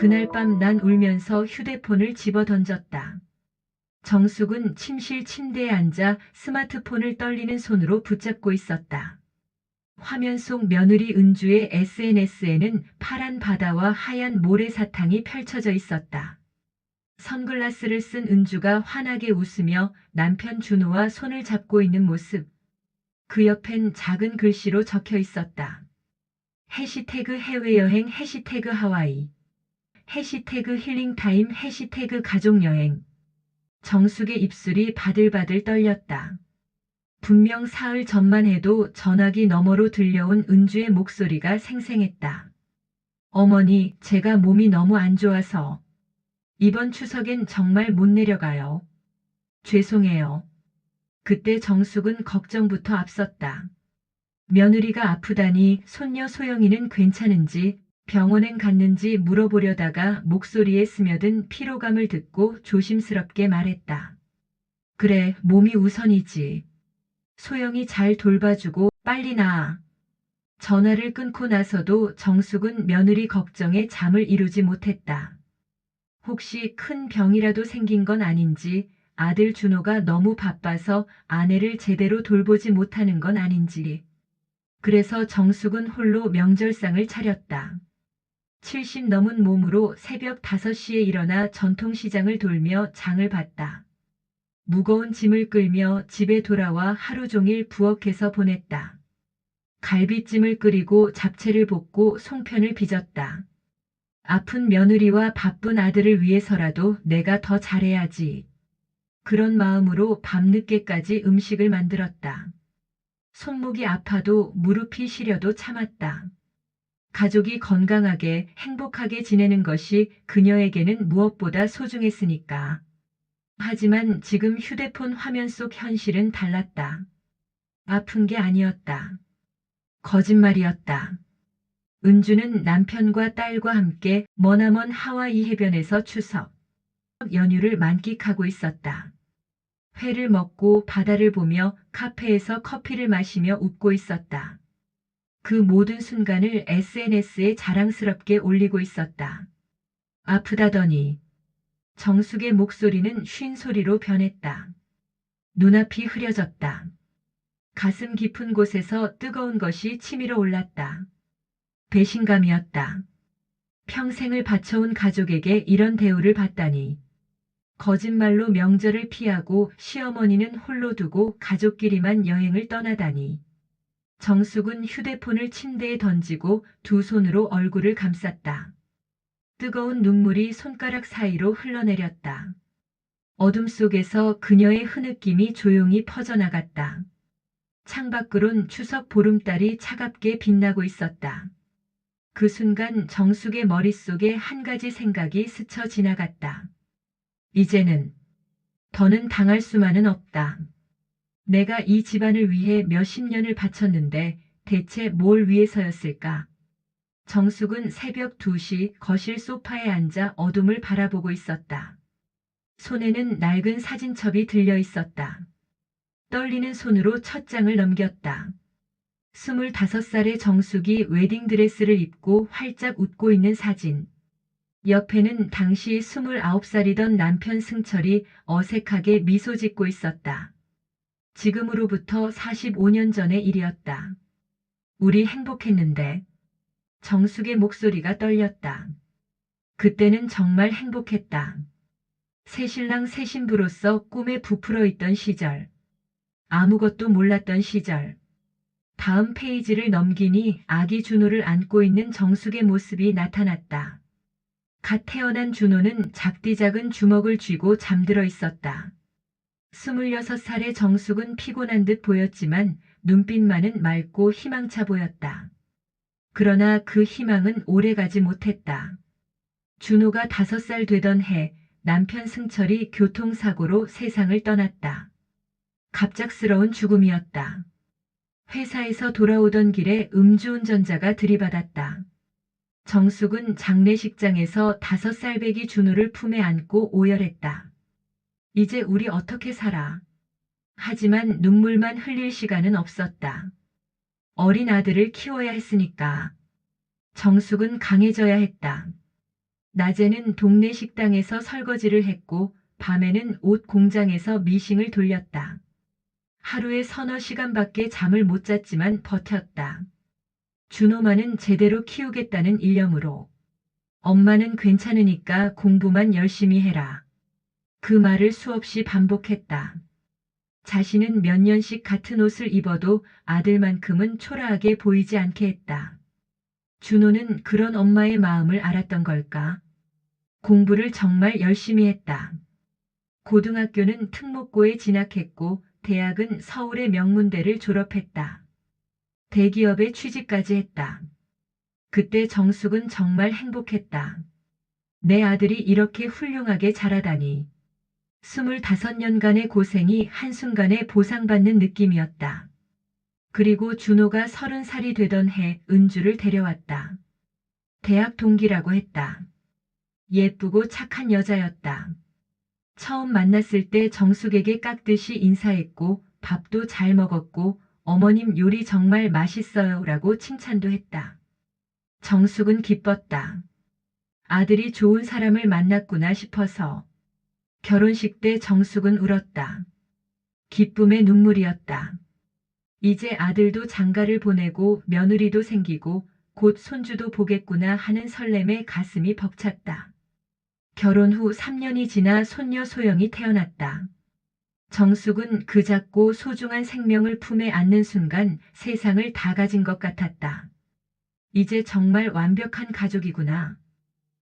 그날 밤 난 울면서 휴대폰을 집어 던졌다. 정숙은 침실 침대에 앉아 스마트폰을 떨리는 손으로 붙잡고 있었다. 화면 속 며느리 은주의 SNS에는 파란 바다와 하얀 모래사탕이 펼쳐져 있었다. 선글라스를 쓴 은주가 환하게 웃으며 남편 준호와 손을 잡고 있는 모습. 그 옆엔 작은 글씨로 적혀 있었다. 해시태그 해외여행, 해시태그 하와이, 해시태그 힐링타임, 해시태그 가족여행. 정숙의 입술이 바들바들 떨렸다. 분명 사흘 전만 해도 전화기 너머로 들려온 은주의 목소리가 생생했다. 어머니, 제가 몸이 너무 안 좋아서 이번 추석엔 정말 못 내려가요. 죄송해요. 그때 정숙은 걱정부터 앞섰다. 며느리가 아프다니 손녀 소영이는 괜찮은지 병원엔 갔는지 물어보려다가 목소리에 스며든 피로감을 듣고 조심스럽게 말했다. 그래, 몸이 우선이지. 소영이 잘 돌봐주고 빨리 나아. 전화를 끊고 나서도 정숙은 며느리 걱정에 잠을 이루지 못했다. 혹시 큰 병이라도 생긴 건 아닌지, 아들 준호가 너무 바빠서 아내를 제대로 돌보지 못하는 건 아닌지. 그래서 정숙은 홀로 명절상을 차렸다. 70 넘은 몸으로 새벽 5시에 일어나 전통시장을 돌며 장을 봤다. 무거운 짐을 끌며 집에 돌아와 하루 종일 부엌에서 보냈다. 갈비찜을 끓이고 잡채를 볶고 송편을 빚었다. 아픈 며느리와 바쁜 아들을 위해서라도 내가 더 잘해야지. 그런 마음으로 밤늦게까지 음식을 만들었다. 손목이 아파도 무릎이 시려도 참았다. 가족이 건강하게 행복하게 지내는 것이 그녀에게는 무엇보다 소중했으니까. 하지만 지금 휴대폰 화면 속 현실은 달랐다. 아픈 게 아니었다. 거짓말이었다. 은주는 남편과 딸과 함께 머나먼 하와이 해변에서 추석 연휴를 만끽하고 있었다. 회를 먹고 바다를 보며 카페에서 커피를 마시며 웃고 있었다. 그 모든 순간을 SNS에 자랑스럽게 올리고 있었다. 아프다더니 정숙의 목소리는 쉰 소리로 변했다. 눈앞이 흐려졌다. 가슴 깊은 곳에서 뜨거운 것이 치밀어 올랐다. 배신감이었다. 평생을 바쳐온 가족에게 이런 대우를 받다니. 거짓말로 명절을 피하고 시어머니는 홀로 두고 가족끼리만 여행을 떠나다니. 정숙은 휴대폰을 침대에 던지고 두 손으로 얼굴을 감쌌다. 뜨거운 눈물이 손가락 사이로 흘러내렸다. 어둠 속에서 그녀의 흐느낌이 조용히 퍼져나갔다. 창밖으론 추석 보름달이 차갑게 빛나고 있었다. 그 순간 정숙의 머릿속에 한 가지 생각이 스쳐 지나갔다. 이제는 더는 당할 수만은 없다. 내가 이 집안을 위해 몇십 년을 바쳤는데 대체 뭘 위해서였을까? 정숙은 새벽 2시 거실 소파에 앉아 어둠을 바라보고 있었다. 손에는 낡은 사진첩이 들려 있었다. 떨리는 손으로 첫 장을 넘겼다. 25살의 정숙이 웨딩드레스를 입고 활짝 웃고 있는 사진. 옆에는 당시 29살이던 남편 승철이 어색하게 미소 짓고 있었다. 지금으로부터 45년 전의 일이었다. 우리 행복했는데. 정숙의 목소리가 떨렸다. 그때는 정말 행복했다. 새신랑 새신부로서 꿈에 부풀어 있던 시절. 아무것도 몰랐던 시절. 다음 페이지를 넘기니 아기 준호를 안고 있는 정숙의 모습이 나타났다. 갓 태어난 준호는 작디 작은 주먹을 쥐고 잠들어 있었다. 26살의 정숙은 피곤한 듯 보였지만 눈빛만은 맑고 희망차 보였다. 그러나 그 희망은 오래가지 못했다. 준호가 5살 되던 해 남편 승철이 교통사고로 세상을 떠났다. 갑작스러운 죽음이었다. 회사에서 돌아오던 길에 음주운전자가 들이받았다. 정숙은 장례식장에서 5살배기 준호를 품에 안고 오열했다. 이제 우리 어떻게 살아? 하지만 눈물만 흘릴 시간은 없었다. 어린 아들을 키워야 했으니까. 정숙은 강해져야 했다. 낮에는 동네 식당에서 설거지를 했고 밤에는 옷 공장에서 미싱을 돌렸다. 하루에 서너 시간밖에 잠을 못 잤지만 버텼다. 준호만은 제대로 키우겠다는 일념으로. 엄마는 괜찮으니까 공부만 열심히 해라. 그 말을 수없이 반복했다. 자신은 몇 년씩 같은 옷을 입어도 아들만큼은 초라하게 보이지 않게 했다. 준호는 그런 엄마의 마음을 알았던 걸까? 공부를 정말 열심히 했다. 고등학교는 특목고에 진학했고 대학은 서울의 명문대를 졸업했다. 대기업에 취직까지 했다. 그때 정숙은 정말 행복했다. 내 아들이 이렇게 훌륭하게 자라다니. 25년간의 고생이 한순간에 보상받는 느낌이었다. 그리고 준호가 30살이 되던 해 은주를 데려왔다. 대학 동기라고 했다. 예쁘고 착한 여자였다. 처음 만났을 때 정숙에게 깍듯이 인사했고 밥도 잘 먹었고 어머님 요리 정말 맛있어요 라고 칭찬도 했다. 정숙은 기뻤다. 아들이 좋은 사람을 만났구나 싶어서. 결혼식 때 정숙은 울었다. 기쁨의 눈물이었다. 이제 아들도 장가를 보내고 며느리도 생기고 곧 손주도 보겠구나 하는 설렘에 가슴이 벅찼다. 결혼 후 3년이 지나 손녀 소영이 태어났다. 정숙은 그 작고 소중한 생명을 품에 안는 순간 세상을 다 가진 것 같았다. 이제 정말 완벽한 가족이구나.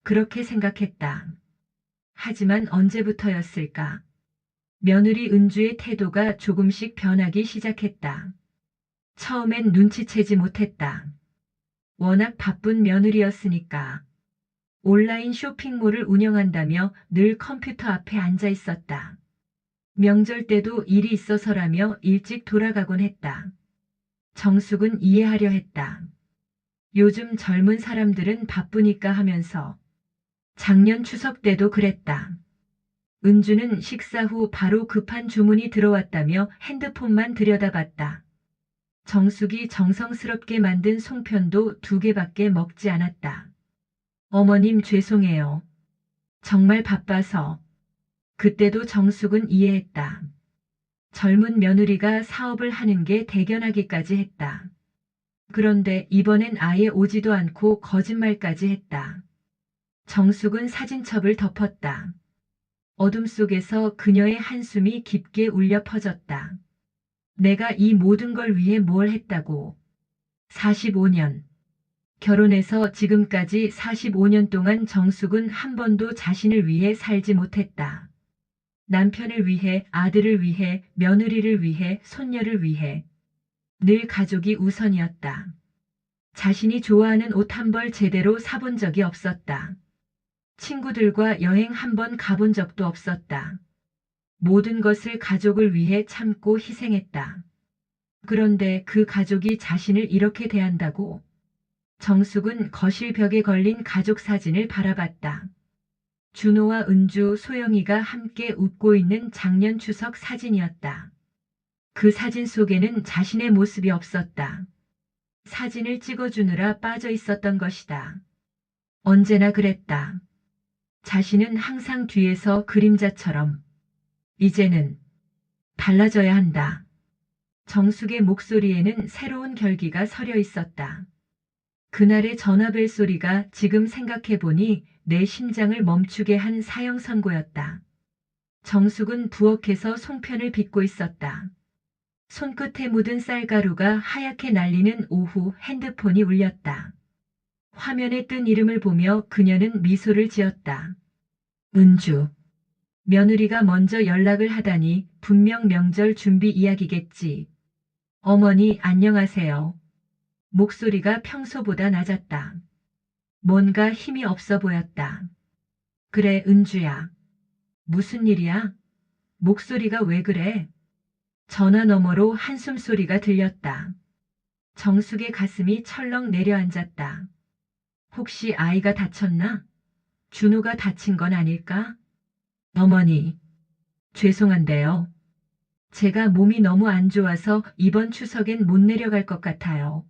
그렇게 생각했다. 하지만 언제부터였을까? 며느리 은주의 태도가 조금씩 변하기 시작했다. 처음엔 눈치채지 못했다. 워낙 바쁜 며느리였으니까. 온라인 쇼핑몰을 운영한다며 늘 컴퓨터 앞에 앉아 있었다. 명절 때도 일이 있어서라며 일찍 돌아가곤 했다. 정숙은 이해하려 했다. 요즘 젊은 사람들은 바쁘니까 하면서. 작년 추석 때도 그랬다. 은주는 식사 후 바로 급한 주문이 들어왔다며 핸드폰만 들여다봤다. 정숙이 정성스럽게 만든 송편도 2개밖에 먹지 않았다. 어머님 죄송해요. 정말 바빠서. 그때도 정숙은 이해했다. 젊은 며느리가 사업을 하는 게 대견하기까지 했다. 그런데 이번엔 아예 오지도 않고 거짓말까지 했다. 정숙은 사진첩을 덮었다. 어둠 속에서 그녀의 한숨이 깊게 울려 퍼졌다. 내가 이 모든 걸 위해 뭘 했다고. 45년. 결혼해서 지금까지 45년 동안 정숙은 한 번도 자신을 위해 살지 못했다. 남편을 위해, 아들을 위해, 며느리를 위해, 손녀를 위해. 늘 가족이 우선이었다. 자신이 좋아하는 옷 한 벌 제대로 사본 적이 없었다. 친구들과 여행 한 번 가본 적도 없었다. 모든 것을 가족을 위해 참고 희생했다. 그런데 그 가족이 자신을 이렇게 대한다고. 정숙은 거실 벽에 걸린 가족 사진을 바라봤다. 준호와 은주, 소영이가 함께 웃고 있는 작년 추석 사진이었다. 그 사진 속에는 자신의 모습이 없었다. 사진을 찍어주느라 빠져 있었던 것이다. 언제나 그랬다. 자신은 항상 뒤에서 그림자처럼. 이제는 달라져야 한다. 정숙의 목소리에는 새로운 결기가 서려 있었다. 그날의 전화벨 소리가 지금 생각해보니 내 심장을 멈추게 한 사형 선고였다. 정숙은 부엌에서 송편을 빚고 있었다. 손끝에 묻은 쌀가루가 하얗게 날리는 오후 핸드폰이 울렸다. 화면에 뜬 이름을 보며 그녀는 미소를 지었다. 은주. 며느리가 먼저 연락을 하다니 분명 명절 준비 이야기겠지. 어머니 안녕하세요. 목소리가 평소보다 낮았다. 뭔가 힘이 없어 보였다. 그래 은주야. 무슨 일이야? 목소리가 왜 그래? 전화 너머로 한숨 소리가 들렸다. 정숙의 가슴이 철렁 내려앉았다. 혹시 아이가 다쳤나? 준호가 다친 건 아닐까? 어머니. 죄송한데요. 제가 몸이 너무 안 좋아서 이번 추석엔 못 내려갈 것 같아요.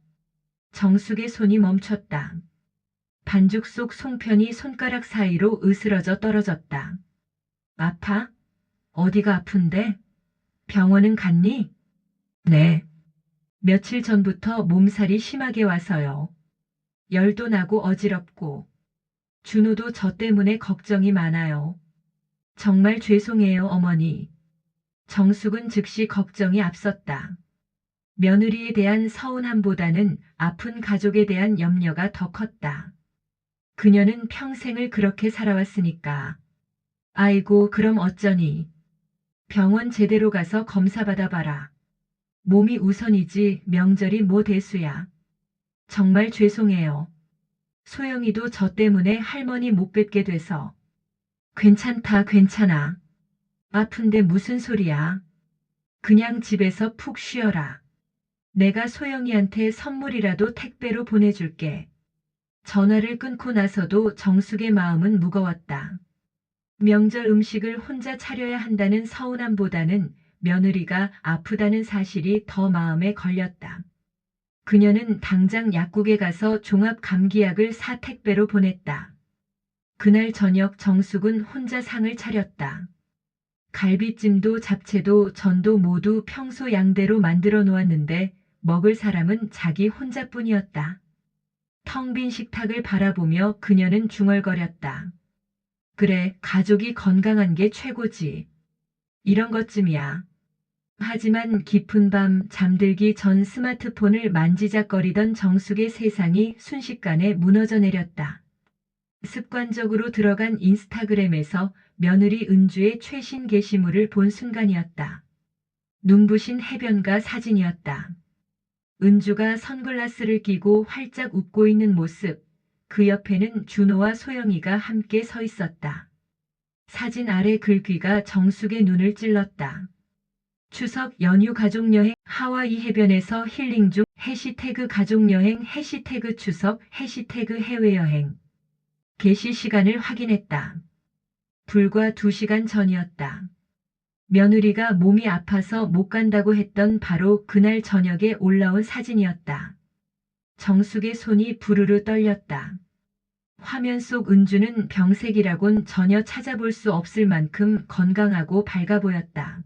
정숙의 손이 멈췄다. 반죽 속 송편이 손가락 사이로 으스러져 떨어졌다. 아파? 어디가 아픈데? 병원은 갔니? 네. 며칠 전부터 몸살이 심하게 와서요. 열도 나고 어지럽고. 준호도 저 때문에 걱정이 많아요. 정말 죄송해요, 어머니. 정숙은 즉시 걱정이 앞섰다. 며느리에 대한 서운함보다는 아픈 가족에 대한 염려가 더 컸다. 그녀는 평생을 그렇게 살아왔으니까. 아이고, 그럼 어쩌니. 병원 제대로 가서 검사 받아봐라. 몸이 우선이지 명절이 뭐 대수야. 정말 죄송해요. 소영이도 저 때문에 할머니 못 뵙게 돼서. 괜찮다, 괜찮아. 아픈데 무슨 소리야. 그냥 집에서 푹 쉬어라. 내가 소영이한테 선물이라도 택배로 보내줄게. 전화를 끊고 나서도 정숙의 마음은 무거웠다. 명절 음식을 혼자 차려야 한다는 서운함보다는 며느리가 아프다는 사실이 더 마음에 걸렸다. 그녀는 당장 약국에 가서 종합 감기약을 사 택배로 보냈다. 그날 저녁 정숙은 혼자 상을 차렸다. 갈비찜도 잡채도 전도 모두 평소 양대로 만들어 놓았는데 먹을 사람은 자기 혼자뿐이었다. 텅 빈 식탁을 바라보며 그녀는 중얼거렸다. 그래, 가족이 건강한 게 최고지. 이런 것쯤이야. 하지만 깊은 밤 잠들기 전 스마트폰을 만지작거리던 정숙의 세상이 순식간에 무너져 내렸다. 습관적으로 들어간 인스타그램에서 며느리 은주의 최신 게시물을 본 순간이었다. 눈부신 해변가 사진이었다. 은주가 선글라스를 끼고 활짝 웃고 있는 모습, 그 옆에는 준호와 소영이가 함께 서 있었다. 사진 아래 글귀가 정숙의 눈을 찔렀다. 추석 연휴 가족여행 하와이 해변에서 힐링 중 해시태그 가족여행 해시태그 추석 해시태그 해외여행 게시 시간을 확인했다. 불과 2시간 전이었다. 며느리가 몸이 아파서 못 간다고 했던 바로 그날 저녁에 올라온 사진이었다. 정숙의 손이 부르르 떨렸다. 화면 속 은주는 병색이라곤 전혀 찾아볼 수 없을 만큼 건강하고 밝아 보였다.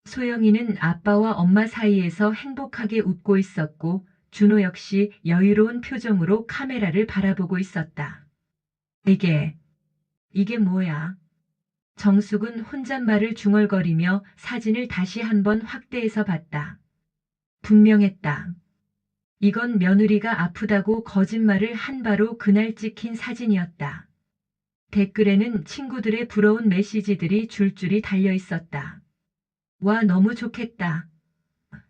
소영이는 아빠와 엄마 사이에서 행복하게 웃고 있었고 준호 역시 여유로운 표정으로 카메라를 바라보고 있었다. 이게 뭐야? 정숙은 혼잣말을 중얼거리며 사진을 다시 한번 확대해서 봤다. 분명했다. 이건 며느리가 아프다고 거짓말을 한 바로 그날 찍힌 사진이었다. 댓글에는 친구들의 부러운 메시지들이 줄줄이 달려 있었다. 와, 너무 좋겠다.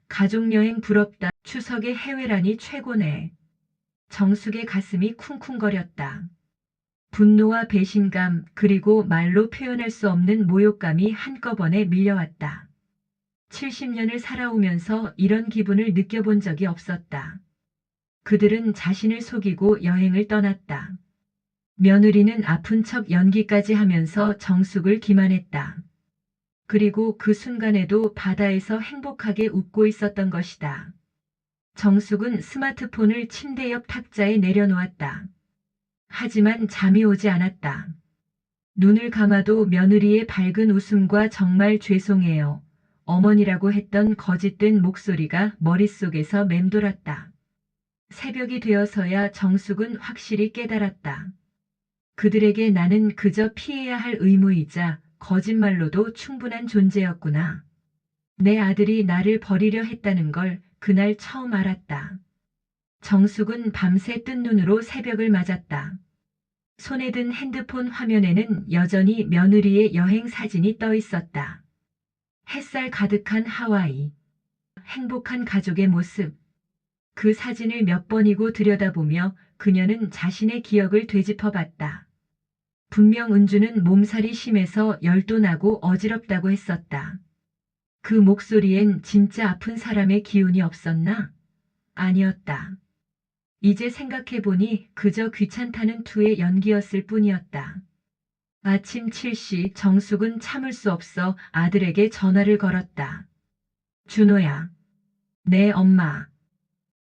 가족여행 부럽다. 추석에 해외라니 최고네. 정숙의 가슴이 쿵쿵거렸다. 분노와 배신감 그리고 말로 표현할 수 없는 모욕감이 한꺼번에 밀려왔다. 70년을 살아오면서 이런 기분을 느껴본 적이 없었다. 그들은 자신을 속이고 여행을 떠났다. 며느리는 아픈 척 연기까지 하면서 정숙을 기만했다. 그리고 그 순간에도 바다에서 행복하게 웃고 있었던 것이다. 정숙은 스마트폰을 침대 옆 탁자에 내려놓았다. 하지만 잠이 오지 않았다. 눈을 감아도 며느리의 밝은 웃음과 정말 죄송해요. 어머니라고 했던 거짓된 목소리가 머릿속에서 맴돌았다. 새벽이 되어서야 정숙은 확실히 깨달았다. 그들에게 나는 그저 피해야 할 의무이자 거짓말로도 충분한 존재였구나. 내 아들이 나를 버리려 했다는 걸 그날 처음 알았다. 정숙은 밤새 뜬 눈으로 새벽을 맞았다. 손에 든 핸드폰 화면에는 여전히 며느리의 여행 사진이 떠 있었다. 햇살 가득한 하와이. 행복한 가족의 모습. 그 사진을 몇 번이고 들여다보며 그녀는 자신의 기억을 되짚어봤다. 분명 은주는 몸살이 심해서 열도 나고 어지럽다고 했었다. 그 목소리엔 진짜 아픈 사람의 기운이 없었나? 아니었다. 이제 생각해보니 그저 귀찮다는 투의 연기였을 뿐이었다. 아침 7시 정숙은 참을 수 없어 아들에게 전화를 걸었다. 준호야. 네, 엄마.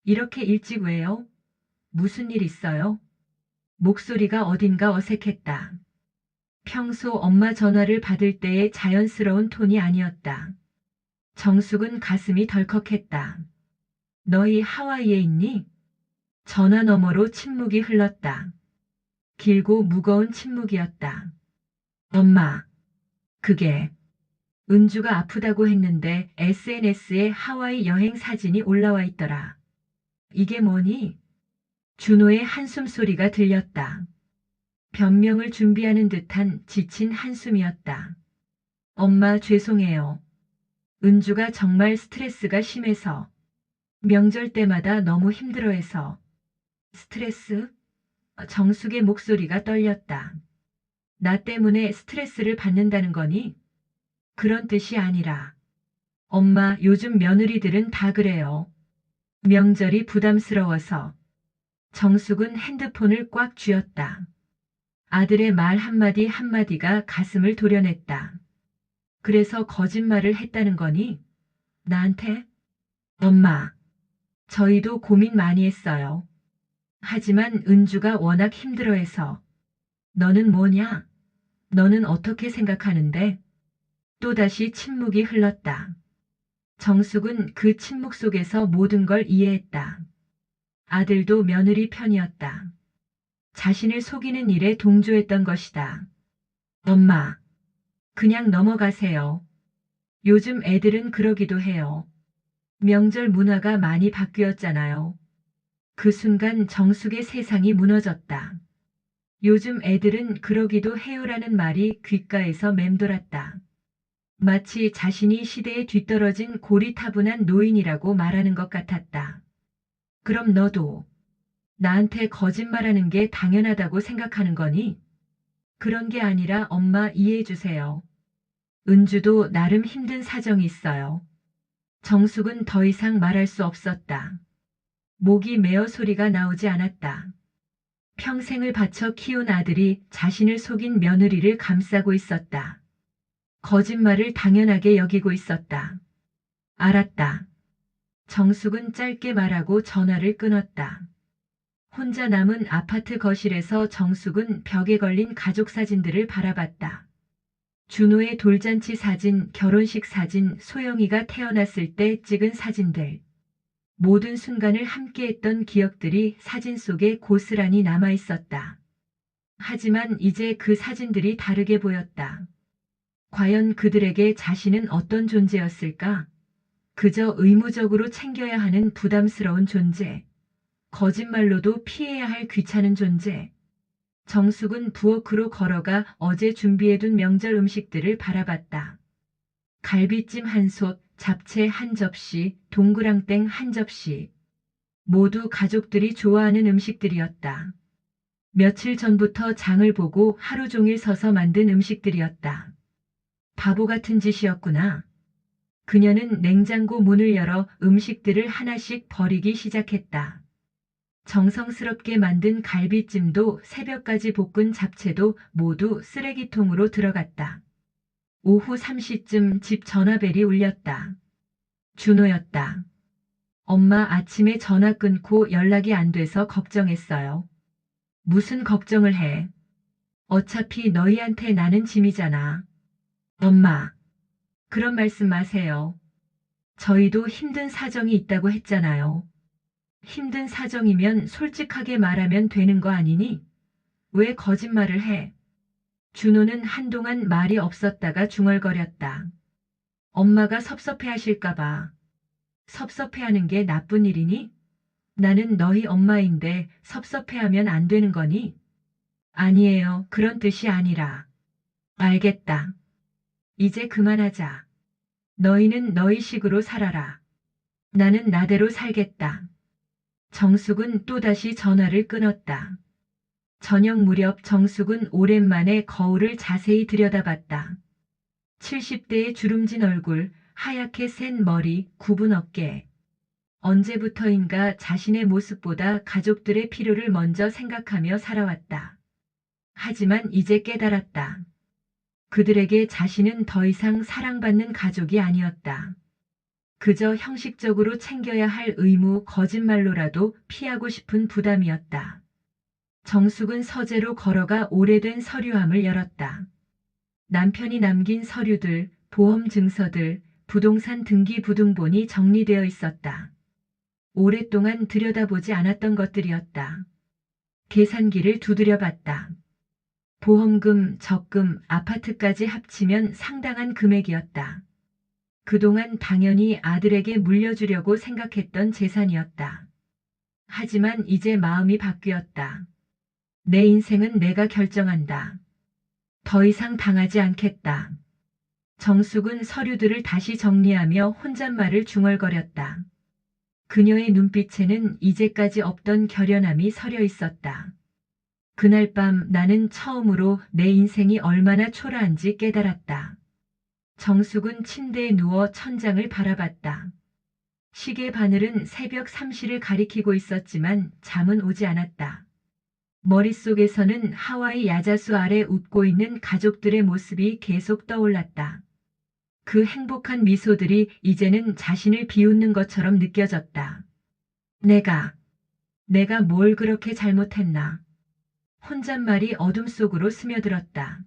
이렇게 일찍 왜요? 무슨 일 있어요? 목소리가 어딘가 어색했다. 평소 엄마 전화를 받을 때의 자연스러운 톤이 아니었다. 정숙은 가슴이 덜컥했다. 너희 하와이에 있니? 전화 너머로 침묵이 흘렀다. 길고 무거운 침묵이었다. 엄마, 그게 은주가 아프다고 했는데 SNS에 하와이 여행 사진이 올라와 있더라. 이게 뭐니? 준호의 한숨 소리가 들렸다. 변명을 준비하는 듯한 지친 한숨이었다. 엄마 죄송해요. 은주가 정말 스트레스가 심해서. 명절 때마다 너무 힘들어해서. 스트레스? 정숙의 목소리가 떨렸다. 나 때문에 스트레스를 받는다는 거니? 그런 뜻이 아니라. 엄마, 요즘 며느리들은 다 그래요. 명절이 부담스러워서. 정숙은 핸드폰을 꽉 쥐었다. 아들의 말 한마디 한마디가 가슴을 도려냈다. 그래서 거짓말을 했다는 거니? 나한테? 엄마, 저희도 고민 많이 했어요. 하지만 은주가 워낙 힘들어해서. 너는 뭐냐? 너는 어떻게 생각하는데? 또다시 침묵이 흘렀다. 정숙은 그 침묵 속에서 모든 걸 이해했다. 아들도 며느리 편이었다. 자신을 속이는 일에 동조했던 것이다. 엄마, 그냥 넘어가세요. 요즘 애들은 그러기도 해요. 명절 문화가 많이 바뀌었잖아요. 그 순간 정숙의 세상이 무너졌다. 요즘 애들은 그러기도 해요라는 말이 귓가에서 맴돌았다. 마치 자신이 시대에 뒤떨어진 고리타분한 노인이라고 말하는 것 같았다. 그럼 너도 나한테 거짓말하는 게 당연하다고 생각하는 거니? 그런 게 아니라 엄마 이해해 주세요. 은주도 나름 힘든 사정이 있어요. 정숙은 더 이상 말할 수 없었다. 목이 메어 소리가 나오지 않았다. 평생을 바쳐 키운 아들이 자신을 속인 며느리를 감싸고 있었다. 거짓말을 당연하게 여기고 있었다. 알았다. 정숙은 짧게 말하고 전화를 끊었다. 혼자 남은 아파트 거실에서 정숙은 벽에 걸린 가족 사진들을 바라봤다. 준호의 돌잔치 사진, 결혼식 사진, 소영이가 태어났을 때 찍은 사진들. 모든 순간을 함께했던 기억들이 사진 속에 고스란히 남아 있었다. 하지만 이제 그 사진들이 다르게 보였다. 과연 그들에게 자신은 어떤 존재였을까? 그저 의무적으로 챙겨야 하는 부담스러운 존재. 거짓말로도 피해야 할 귀찮은 존재. 정숙은 부엌으로 걸어가 어제 준비해둔 명절 음식들을 바라봤다. 갈비찜 한 솥, 잡채 한 접시, 동그랑땡 한 접시. 모두 가족들이 좋아하는 음식들이었다. 며칠 전부터 장을 보고 하루 종일 서서 만든 음식들이었다. 바보 같은 짓이었구나. 그녀는 냉장고 문을 열어 음식들을 하나씩 버리기 시작했다. 정성스럽게 만든 갈비찜도 새벽까지 볶은 잡채도 모두 쓰레기통으로 들어갔다. 오후 3시쯤 집 전화벨이 울렸다. 준호였다. 엄마 아침에 전화 끊고 연락이 안 돼서 걱정했어요. 무슨 걱정을 해? 어차피 너희한테 나는 짐이잖아. 엄마, 그런 말씀 마세요. 저희도 힘든 사정이 있다고 했잖아요. 힘든 사정이면 솔직하게 말하면 되는 거 아니니? 왜 거짓말을 해? 준호는 한동안 말이 없었다가 중얼거렸다. 엄마가 섭섭해하실까봐. 섭섭해하는 게 나쁜 일이니? 나는 너희 엄마인데 섭섭해하면 안 되는 거니? 아니에요. 그런 뜻이 아니라. 알겠다. 이제 그만하자. 너희는 너희식으로 살아라. 나는 나대로 살겠다. 정숙은 또다시 전화를 끊었다. 저녁 무렵 정숙은 오랜만에 거울을 자세히 들여다봤다. 70대의 주름진 얼굴, 하얗게 센 머리, 굽은 어깨. 언제부터인가 자신의 모습보다 가족들의 필요를 먼저 생각하며 살아왔다. 하지만 이제 깨달았다. 그들에게 자신은 더 이상 사랑받는 가족이 아니었다. 그저 형식적으로 챙겨야 할 의무, 거짓말로라도 피하고 싶은 부담이었다. 정숙은 서재로 걸어가 오래된 서류함을 열었다. 남편이 남긴 서류들, 보험 증서들, 부동산 등기 부등본이 정리되어 있었다. 오랫동안 들여다보지 않았던 것들이었다. 계산기를 두드려봤다. 보험금, 적금, 아파트까지 합치면 상당한 금액이었다. 그동안 당연히 아들에게 물려주려고 생각했던 재산이었다. 하지만 이제 마음이 바뀌었다. 내 인생은 내가 결정한다. 더 이상 당하지 않겠다. 정숙은 서류들을 다시 정리하며 혼잣말을 중얼거렸다. 그녀의 눈빛에는 이제까지 없던 결연함이 서려 있었다. 그날 밤 나는 처음으로 내 인생이 얼마나 초라한지 깨달았다. 정숙은 침대에 누워 천장을 바라봤다. 시계 바늘은 새벽 3시를 가리키고 있었지만 잠은 오지 않았다. 머릿속에서는 하와이 야자수 아래 웃고 있는 가족들의 모습이 계속 떠올랐다. 그 행복한 미소들이 이제는 자신을 비웃는 것처럼 느껴졌다. 내가 뭘 그렇게 잘못했나. 혼잣말이 어둠 속으로 스며들었다.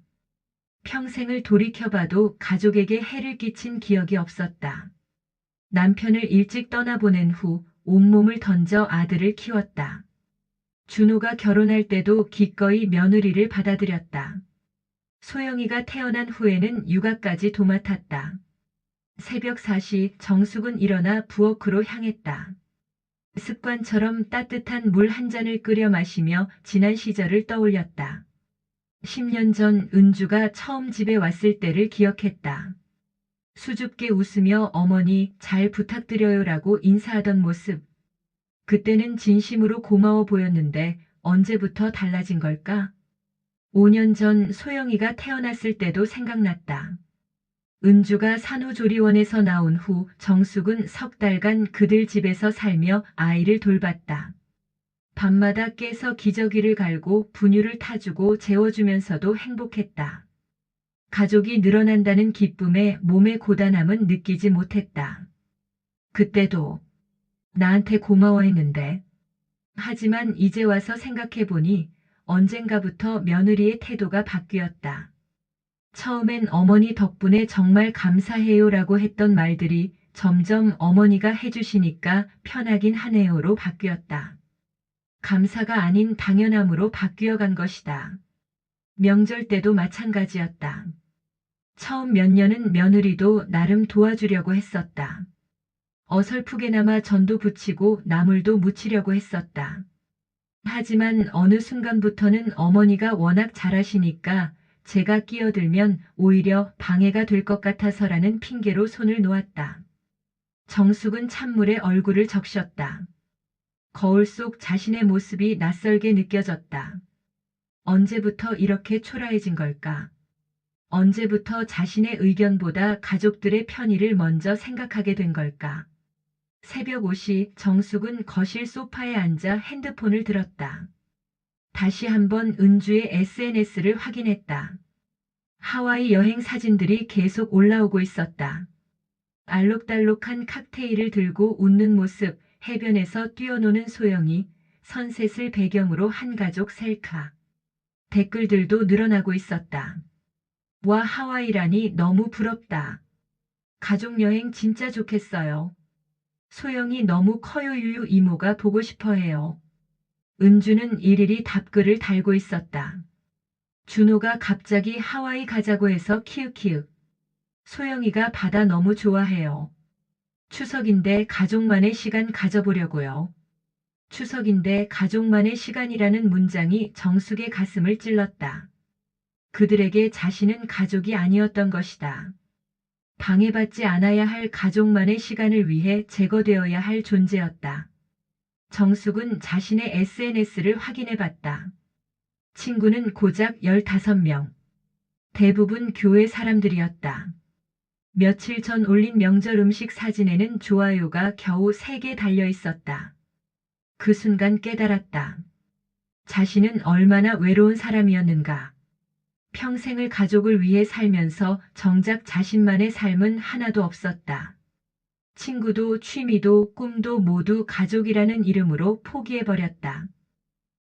평생을 돌이켜봐도 가족에게 해를 끼친 기억이 없었다. 남편을 일찍 떠나보낸 후 온몸을 던져 아들을 키웠다. 준호가 결혼할 때도 기꺼이 며느리를 받아들였다. 소영이가 태어난 후에는 육아까지 도맡았다. 새벽 4시 정숙은 일어나 부엌으로 향했다. 습관처럼 따뜻한 물 한 잔을 끓여 마시며 지난 시절을 떠올렸다. 10년 전 은주가 처음 집에 왔을 때를 기억했다. 수줍게 웃으며 어머니 잘 부탁드려요라고 인사하던 모습. 그때는 진심으로 고마워 보였는데 언제부터 달라진 걸까? 5년 전 소영이가 태어났을 때도 생각났다. 은주가 산후조리원에서 나온 후 정숙은 석 달간 그들 집에서 살며 아이를 돌봤다. 밤마다 깨서 기저귀를 갈고 분유를 타주고 재워주면서도 행복했다. 가족이 늘어난다는 기쁨에 몸의 고단함은 느끼지 못했다. 그때도 나한테 고마워했는데. 하지만 이제 와서 생각해보니 언젠가부터 며느리의 태도가 바뀌었다. 처음엔 어머니 덕분에 정말 감사해요라고 했던 말들이 점점 어머니가 해주시니까 편하긴 하네요로 바뀌었다. 감사가 아닌 당연함으로 바뀌어 간 것이다. 명절 때도 마찬가지였다. 처음 몇 년은 며느리도 나름 도와주려고 했었다. 어설프게나마 전도 부치고 나물도 무치려고 했었다. 하지만 어느 순간부터는 어머니가 워낙 잘하시니까 제가 끼어들면 오히려 방해가 될 것 같아서라는 핑계로 손을 놓았다. 정숙은 찬물에 얼굴을 적셨다. 거울 속 자신의 모습이 낯설게 느껴졌다. 언제부터 이렇게 초라해진 걸까? 언제부터 자신의 의견보다 가족들의 편의를 먼저 생각하게 된 걸까? 새벽 5시 정숙은 거실 소파에 앉아 핸드폰을 들었다. 다시 한번 은주의 SNS를 확인했다. 하와이 여행 사진들이 계속 올라오고 있었다. 알록달록한 칵테일을 들고 웃는 모습, 해변에서 뛰어노는 소영이, 선셋을 배경으로 한 가족 셀카. 댓글들도 늘어나고 있었다. 와, 하와이라니 너무 부럽다. 가족여행 진짜 좋겠어요. 소영이 너무 커요. 유유 이모가 보고 싶어 해요. 은주는 일일이 답글을 달고 있었다. 준호가 갑자기 하와이 가자고 해서 키읔키읔. 소영이가 바다 너무 좋아해요. 추석인데 가족만의 시간 가져보려고요. 추석인데 가족만의 시간이라는 문장이 정숙의 가슴을 찔렀다. 그들에게 자신은 가족이 아니었던 것이다. 방해받지 않아야 할 가족만의 시간을 위해 제거되어야 할 존재였다. 정숙은 자신의 SNS를 확인해봤다. 친구는 고작 15명. 대부분 교회 사람들이었다. 며칠 전 올린 명절 음식 사진에는 좋아요가 겨우 3개 달려 있었다. 그 순간 깨달았다. 자신은 얼마나 외로운 사람이었는가. 평생을 가족을 위해 살면서 정작 자신만의 삶은 하나도 없었다. 친구도 취미도 꿈도 모두 가족이라는 이름으로 포기해버렸다.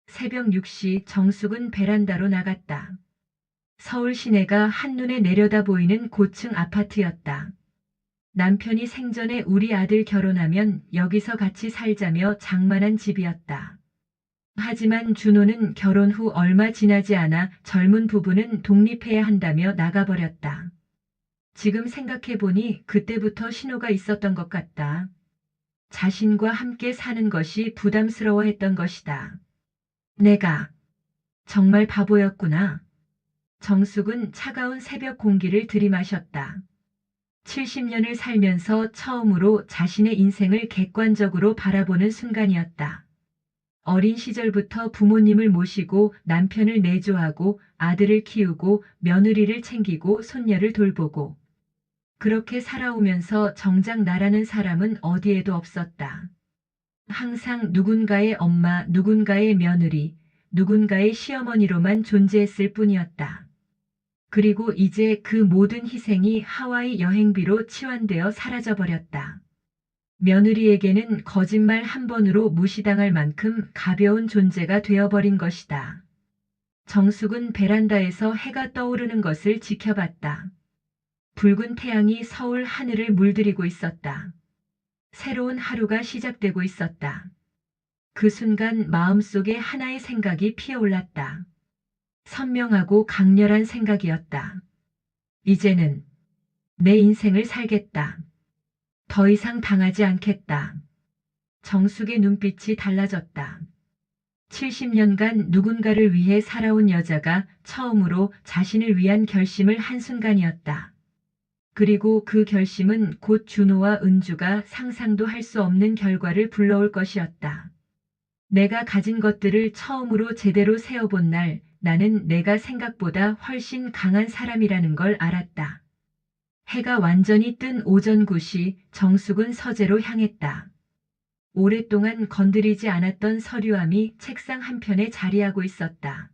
새벽 6시 정숙은 베란다로 나갔다. 서울 시내가 한눈에 내려다 보이는 고층 아파트였다. 남편이 생전에 우리 아들 결혼하면 여기서 같이 살자며 장만한 집이었다. 하지만 준호는 결혼 후 얼마 지나지 않아 젊은 부부는 독립해야 한다며 나가버렸다. 지금 생각해보니 그때부터 신호가 있었던 것 같다. 자신과 함께 사는 것이 부담스러워했던 것이다. 내가 정말 바보였구나. 정숙은 차가운 새벽 공기를 들이마셨다. 70년을 살면서 처음으로 자신의 인생을 객관적으로 바라보는 순간이었다. 어린 시절부터 부모님을 모시고 남편을 내조하고 아들을 키우고 며느리를 챙기고 손녀를 돌보고 그렇게 살아오면서 정작 나라는 사람은 어디에도 없었다. 항상 누군가의 엄마, 누군가의 며느리, 누군가의 시어머니로만 존재했을 뿐이었다. 그리고 이제 그 모든 희생이 하와이 여행비로 치환되어 사라져버렸다. 며느리에게는 거짓말 한 번으로 무시당할 만큼 가벼운 존재가 되어버린 것이다. 정숙은 베란다에서 해가 떠오르는 것을 지켜봤다. 붉은 태양이 서울 하늘을 물들이고 있었다. 새로운 하루가 시작되고 있었다. 그 순간 마음속에 하나의 생각이 피어올랐다. 선명하고 강렬한 생각이었다. 이제는 내 인생을 살겠다. 더 이상 당하지 않겠다. 정숙의 눈빛이 달라졌다. 70년간 누군가를 위해 살아온 여자가 처음으로 자신을 위한 결심을 한 순간이었다. 그리고 그 결심은 곧 준호와 은주가 상상도 할 수 없는 결과를 불러올 것이었다. 내가 가진 것들을 처음으로 제대로 세어본 날, 나는 내가 생각보다 훨씬 강한 사람이라는 걸 알았다. 해가 완전히 뜬 오전 9시 정숙은 서재로 향했다. 오랫동안 건드리지 않았던 서류함이 책상 한편에 자리하고 있었다.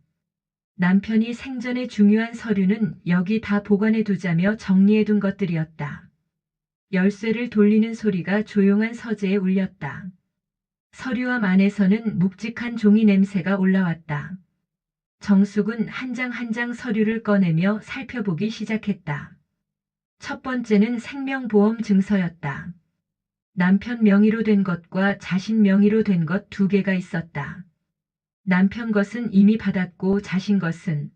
남편이 생전에 중요한 서류는 여기 다 보관해 두자며 정리해 둔 것들이었다. 열쇠를 돌리는 소리가 조용한 서재에 울렸다. 서류함 안에서는 묵직한 종이 냄새가 올라왔다. 정숙은 한 장 한 장 서류를 꺼내며 살펴보기 시작했다. 첫 번째는 생명보험 증서였다. 남편 명의로 된 것과 자신 명의로 된 것 두 개가 있었다. 남편 것은 이미 받았고 자신 것은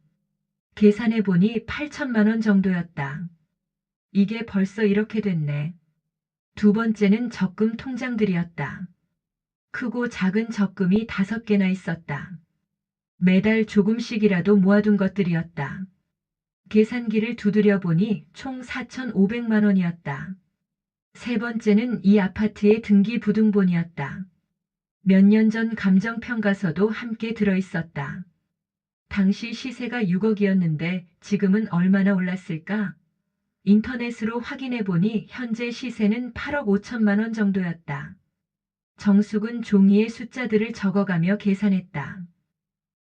계산해 보니 8천만 원 정도였다. 이게 벌써 이렇게 됐네. 두 번째는 적금 통장들이었다. 크고 작은 적금이 5개나 있었다. 매달 조금씩이라도 모아둔 것들이었다. 계산기를 두드려 보니 총 4,500만 원이었다. 세 번째는 이 아파트의 등기부등본이었다. 몇 년 전 감정평가서도 함께 들어있었다. 당시 시세가 6억이었는데 지금은 얼마나 올랐을까? 인터넷으로 확인해 보니 현재 시세는 8억 5천만 원 정도였다. 정숙은 종이에 숫자들을 적어가며 계산했다.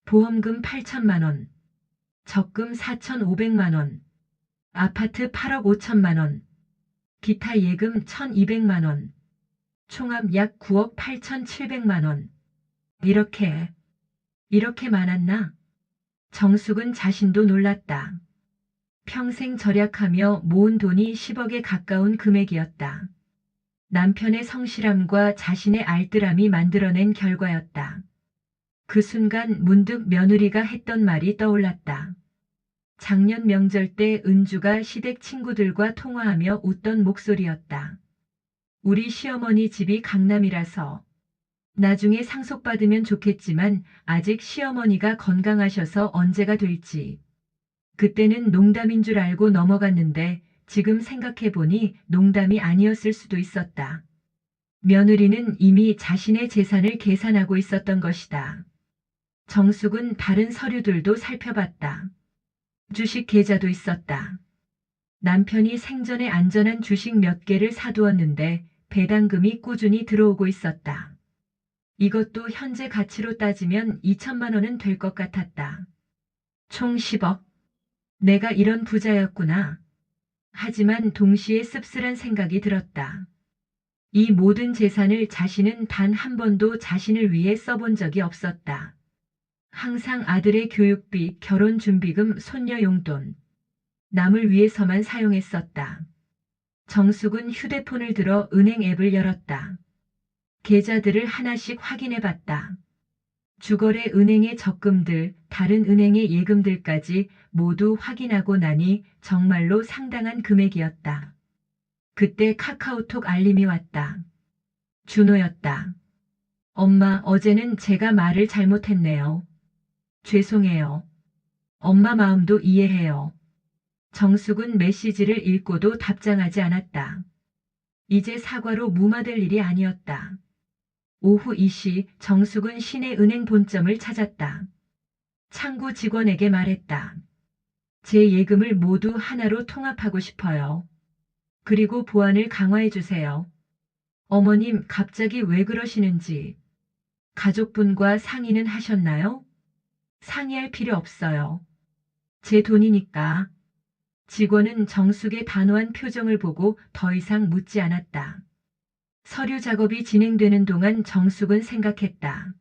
보험금 8천만 원, 적금 4,500만 원, 아파트 8억 5천만 원, 기타 예금 1,200만 원, 총합 약 9억 8,700만 원. 이렇게 많았나? 정숙은 자신도 놀랐다. 평생 절약하며 모은 돈이 10억에 가까운 금액이었다. 남편의 성실함과 자신의 알뜰함이 만들어낸 결과였다. 그 순간 문득 며느리가 했던 말이 떠올랐다. 작년 명절 때 은주가 시댁 친구들과 통화하며 웃던 목소리였다. 우리 시어머니 집이 강남이라서 나중에 상속받으면 좋겠지만 아직 시어머니가 건강하셔서 언제가 될지. 그때는 농담인 줄 알고 넘어갔는데 지금 생각해보니 농담이 아니었을 수도 있었다. 며느리는 이미 자신의 재산을 계산하고 있었던 것이다. 정숙은 다른 서류들도 살펴봤다. 주식 계좌도 있었다. 남편이 생전에 안전한 주식 몇 개를 사두었는데 배당금이 꾸준히 들어오고 있었다. 이것도 현재 가치로 따지면 2천만 원은 될 것 같았다. 총 10억. 내가 이런 부자였구나. 하지만 동시에 씁쓸한 생각이 들었다. 이 모든 재산을 자신은 단 한 번도 자신을 위해 써본 적이 없었다. 항상 아들의 교육비, 결혼 준비금, 손녀 용돈, 남을 위해서만 사용했었다. 정숙은 휴대폰을 들어 은행 앱을 열었다. 계좌들을 하나씩 확인해 봤다. 주거래 은행의 적금들, 다른 은행의 예금들까지 모두 확인하고 나니 정말로 상당한 금액이었다. 그때 카카오톡 알림이 왔다. 준호였다. 엄마, 어제는 제가 말을 잘못했네요. 죄송해요. 엄마 마음도 이해해요. 정숙은 메시지를 읽고도 답장하지 않았다. 이제 사과로 무마될 일이 아니었다. 오후 2시 정숙은 시내은행 본점을 찾았다. 창구 직원에게 말했다. 제 예금을 모두 하나로 통합하고 싶어요. 그리고 보안을 강화해 주세요. 어머님, 갑자기 왜 그러시는지. 가족분과 상의는 하셨나요? 상의할 필요 없어요. 제 돈이니까. 직원은 정숙의 단호한 표정을 보고 더 이상 묻지 않았다. 서류 작업이 진행되는 동안 정숙은 생각했다.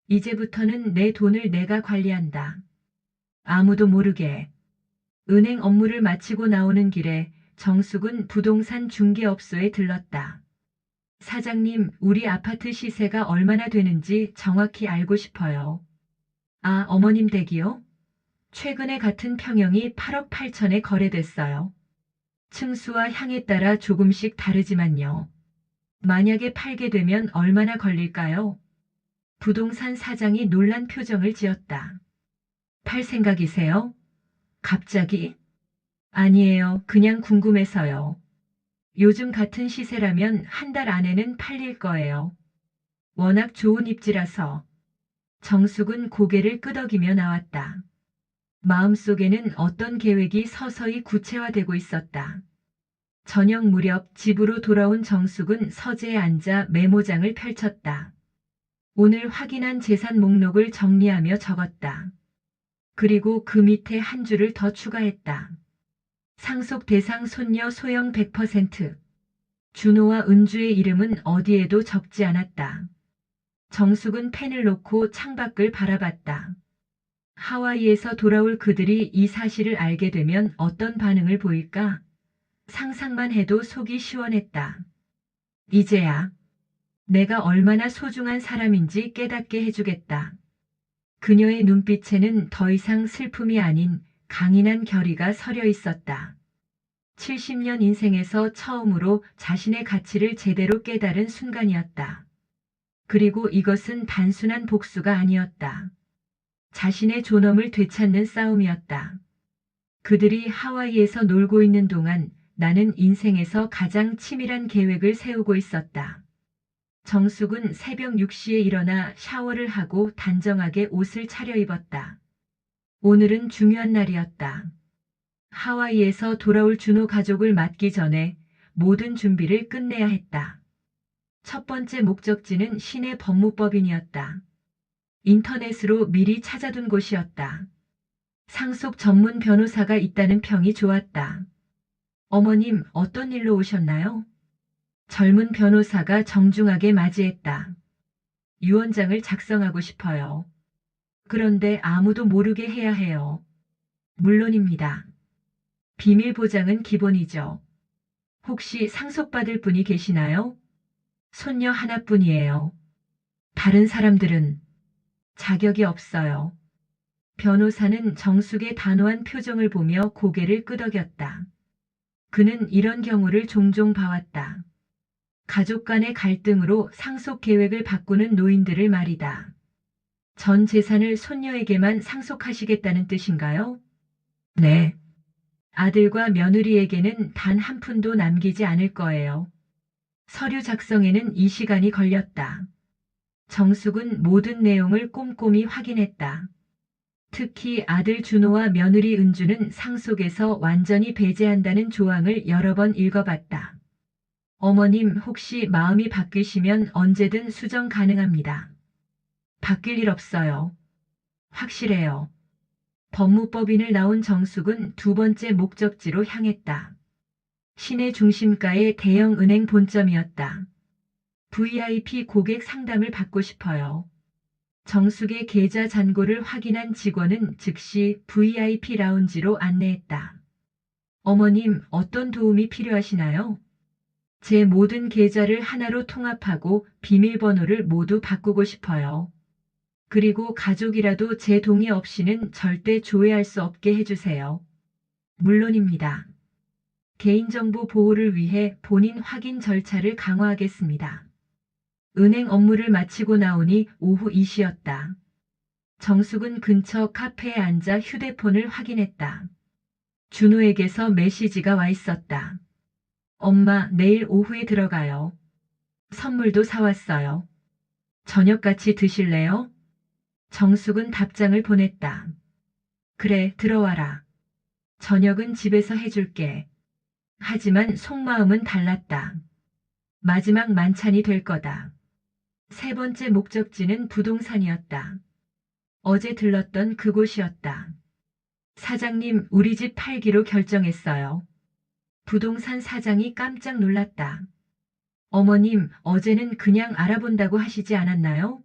이제부터는 내 돈을 내가 관리한다. 아무도 모르게. 은행 업무를 마치고 나오는 길에 정숙은 부동산 중개업소에 들렀다. 사장님, 우리 아파트 시세가 얼마나 되는지 정확히 알고 싶어요. 아, 어머님 댁이요? 최근에 같은 평형이 8억 8천에 거래됐어요. 층수와 향에 따라 조금씩 다르지만요. 만약에 팔게 되면 얼마나 걸릴까요? 부동산 사장이 놀란 표정을 지었다. 팔 생각이세요? 갑자기? 아니에요. 그냥 궁금해서요. 요즘 같은 시세라면 한 달 안에는 팔릴 거예요. 워낙 좋은 입지라서. 정숙은 고개를 끄덕이며 나왔다. 마음속에는 어떤 계획이 서서히 구체화되고 있었다. 저녁 무렵 집으로 돌아온 정숙은 서재에 앉아 메모장을 펼쳤다. 오늘 확인한 재산 목록을 정리하며 적었다. 그리고 그 밑에 한 줄을 더 추가했다. 상속 대상 손녀 소형 100%. 준호와 은주의 이름은 어디에도 적지 않았다. 정숙은 펜을 놓고 창밖을 바라봤다. 하와이에서 돌아올 그들이 이 사실을 알게 되면 어떤 반응을 보일까? 상상만 해도 속이 시원했다. 이제야 내가 얼마나 소중한 사람인지 깨닫게 해주겠다. 그녀의 눈빛에는 더 이상 슬픔이 아닌 강인한 결의가 서려 있었다. 70년 인생에서 처음으로 자신의 가치를 제대로 깨달은 순간이었다. 그리고 이것은 단순한 복수가 아니었다. 자신의 존엄을 되찾는 싸움이었다. 그들이 하와이에서 놀고 있는 동안 나는 인생에서 가장 치밀한 계획을 세우고 있었다. 정숙은 새벽 6시에 일어나 샤워를 하고 단정하게 옷을 차려입었다. 오늘은 중요한 날이었다. 하와이에서 돌아올 준호 가족을 맞기 전에 모든 준비를 끝내야 했다. 첫 번째 목적지는 시내 법무법인이었다. 인터넷으로 미리 찾아둔 곳이었다. 상속 전문 변호사가 있다는 평이 좋았다. 어머님, 어떤 일로 오셨나요? 젊은 변호사가 정중하게 맞이했다. 유언장을 작성하고 싶어요. 그런데 아무도 모르게 해야 해요. 물론입니다. 비밀 보장은 기본이죠. 혹시 상속받을 분이 계시나요? 손녀 하나뿐이에요. 다른 사람들은 자격이 없어요. 변호사는 정숙의 단호한 표정을 보며 고개를 끄덕였다. 그는 이런 경우를 종종 봐왔다. 가족 간의 갈등으로 상속 계획을 바꾸는 노인들을 말이다. 전 재산을 손녀에게만 상속하시겠다는 뜻인가요? 네. 아들과 며느리에게는 단 한 푼도 남기지 않을 거예요. 서류 작성에는 이 시간이 걸렸다. 정숙은 모든 내용을 꼼꼼히 확인했다. 특히 아들 준호와 며느리 은주는 상속에서 완전히 배제한다는 조항을 여러 번 읽어봤다. 어머님, 혹시 마음이 바뀌시면 언제든 수정 가능합니다. 바뀔 일 없어요. 확실해요. 법무법인을 나온 정숙은 두 번째 목적지로 향했다. 시내 중심가의 대형 은행 본점이었다. VIP 고객 상담을 받고 싶어요. 정숙의 계좌 잔고를 확인한 직원은 즉시 VIP 라운지로 안내했다. 어머님, 어떤 도움이 필요하시나요? 제 모든 계좌를 하나로 통합하고 비밀번호를 모두 바꾸고 싶어요. 그리고 가족이라도 제 동의 없이는 절대 조회할 수 없게 해주세요. 물론입니다. 개인정보 보호를 위해 본인 확인 절차를 강화하겠습니다. 은행 업무를 마치고 나오니 오후 2시였다. 정숙은 근처 카페에 앉아 휴대폰을 확인했다. 준호에게서 메시지가 와 있었다. 엄마, 내일 오후에 들어가요. 선물도 사왔어요. 저녁 같이 드실래요? 정숙은 답장을 보냈다. 그래, 들어와라. 저녁은 집에서 해줄게. 하지만 속마음은 달랐다. 마지막 만찬이 될 거다. 세 번째 목적지는 부동산이었다. 어제 들렀던 그곳이었다. 사장님, 우리 집 팔기로 결정했어요. 부동산 사장이 깜짝 놀랐다. 어머님, 어제는 그냥 알아본다고 하시지 않았나요?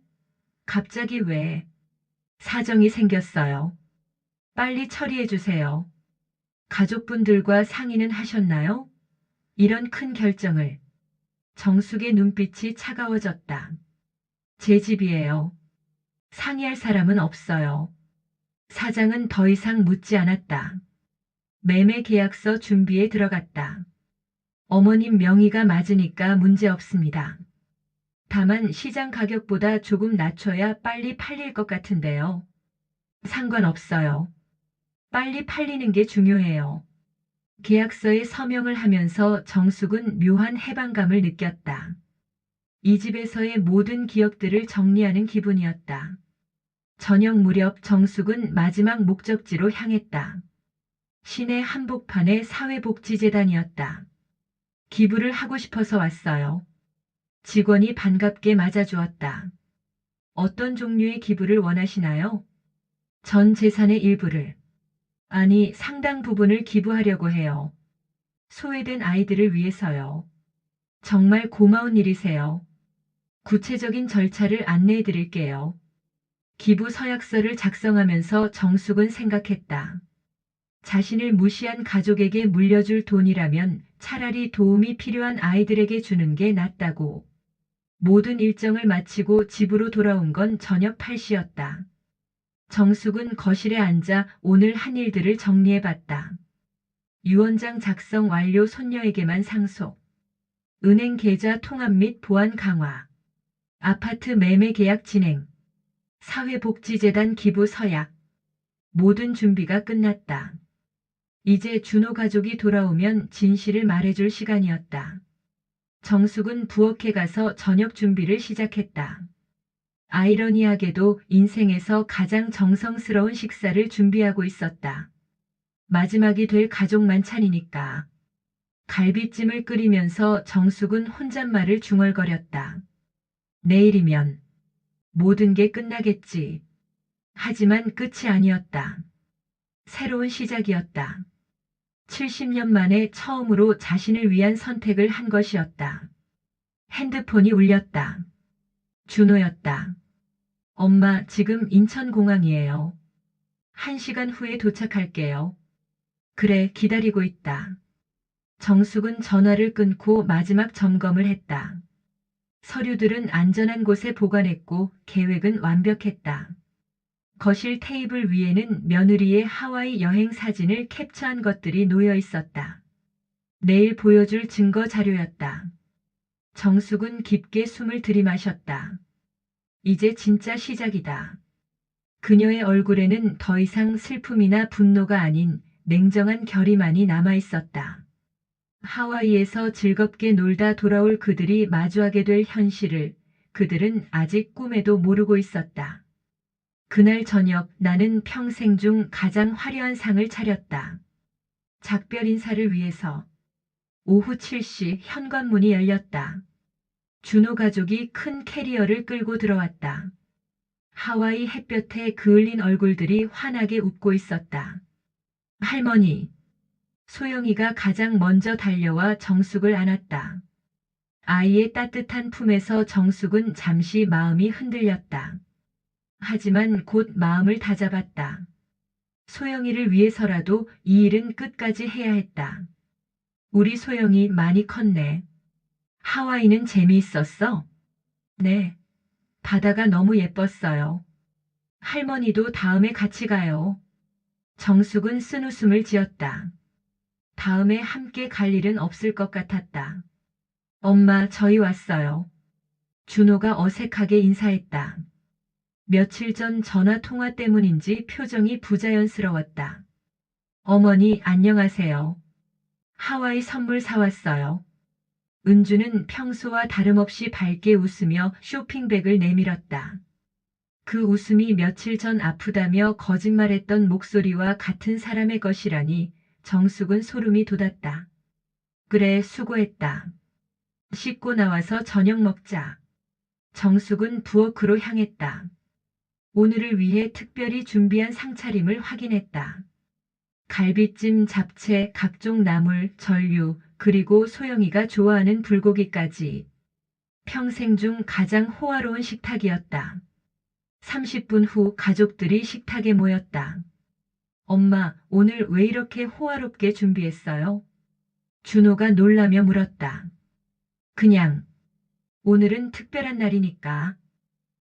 갑자기 왜? 사정이 생겼어요. 빨리 처리해 주세요. 가족분들과 상의는 하셨나요? 이런 큰 결정을. 정숙의 눈빛이 차가워졌다. 제 집이에요. 상의할 사람은 없어요. 사장은 더 이상 묻지 않았다. 매매 계약서 준비에 들어갔다. 어머님 명의가 맞으니까 문제 없습니다. 다만 시장 가격보다 조금 낮춰야 빨리 팔릴 것 같은데요. 상관없어요. 빨리 팔리는 게 중요해요. 계약서에 서명을 하면서 정숙은 묘한 해방감을 느꼈다. 이 집에서의 모든 기억들을 정리하는 기분이었다. 저녁 무렵 정숙은 마지막 목적지로 향했다. 시내 한복판의 사회복지재단이었다. 기부를 하고 싶어서 왔어요. 직원이 반갑게 맞아주었다. 어떤 종류의 기부를 원하시나요? 전 재산의 일부를. 아니, 상당 부분을 기부하려고 해요. 소외된 아이들을 위해서요. 정말 고마운 일이세요. 구체적인 절차를 안내해 드릴게요. 기부 서약서를 작성하면서 정숙은 생각했다. 자신을 무시한 가족에게 물려줄 돈이라면 차라리 도움이 필요한 아이들에게 주는 게 낫다고. 모든 일정을 마치고 집으로 돌아온 건 저녁 8시였다. 정숙은 거실에 앉아 오늘 한 일들을 정리해봤다. 유언장 작성 완료 손녀에게만 상속. 은행 계좌 통합 및 보안 강화. 아파트 매매 계약 진행. 사회복지재단 기부 서약. 모든 준비가 끝났다. 이제 준호 가족이 돌아오면 진실을 말해줄 시간이었다. 정숙은 부엌에 가서 저녁 준비를 시작했다. 아이러니하게도 인생에서 가장 정성스러운 식사를 준비하고 있었다. 마지막이 될 가족 만찬이니까. 갈비찜을 끓이면서 정숙은 혼잣말을 중얼거렸다. 내일이면 모든 게 끝나겠지. 하지만 끝이 아니었다. 새로운 시작이었다. 70년 만에 처음으로 자신을 위한 선택을 한 것이었다. 핸드폰이 울렸다. 준호였다. 엄마, 지금 인천공항이에요. 1시간 후에 도착할게요. 그래, 기다리고 있다. 정숙은 전화를 끊고 마지막 점검을 했다. 서류들은 안전한 곳에 보관했고 계획은 완벽했다. 거실 테이블 위에는 며느리의 하와이 여행 사진을 캡처한 것들이 놓여 있었다. 내일 보여줄 증거 자료였다. 정숙은 깊게 숨을 들이마셨다. 이제 진짜 시작이다. 그녀의 얼굴에는 더 이상 슬픔이나 분노가 아닌 냉정한 결의만이 남아 있었다. 하와이에서 즐겁게 놀다 돌아올 그들이 마주하게 될 현실을 그들은 아직 꿈에도 모르고 있었다. 그날 저녁 나는 평생 중 가장 화려한 상을 차렸다. 작별 인사를 위해서. 오후 7시 현관문이 열렸다. 준호 가족이 큰 캐리어를 끌고 들어왔다. 하와이 햇볕에 그을린 얼굴들이 환하게 웃고 있었다. 할머니. 소영이가 가장 먼저 달려와 정숙을 안았다. 아이의 따뜻한 품에서 정숙은 잠시 마음이 흔들렸다. 하지만 곧 마음을 다잡았다. 소영이를 위해서라도 이 일은 끝까지 해야 했다. 우리 소영이 많이 컸네. 하와이는 재미있었어? 네. 바다가 너무 예뻤어요. 할머니도 다음에 같이 가요. 정숙은 쓴웃음을 지었다. 다음에 함께 갈 일은 없을 것 같았다. 엄마, 저희 왔어요. 준호가 어색하게 인사했다. 며칠 전 전화 통화 때문인지 표정이 부자연스러웠다. 어머니, 안녕하세요. 하와이 선물 사왔어요. 은주는 평소와 다름없이 밝게 웃으며 쇼핑백을 내밀었다. 그 웃음이 며칠 전 아프다며 거짓말했던 목소리와 같은 사람의 것이라니 정숙은 소름이 돋았다. 그래, 수고했다. 씻고 나와서 저녁 먹자. 정숙은 부엌으로 향했다. 오늘을 위해 특별히 준비한 상차림을 확인했다. 갈비찜, 잡채, 각종 나물, 전류, 그리고 소영이가 좋아하는 불고기까지. 평생 중 가장 호화로운 식탁이었다. 30분 후 가족들이 식탁에 모였다. 엄마, 오늘 왜 이렇게 호화롭게 준비했어요? 준호가 놀라며 물었다. 그냥, 오늘은 특별한 날이니까.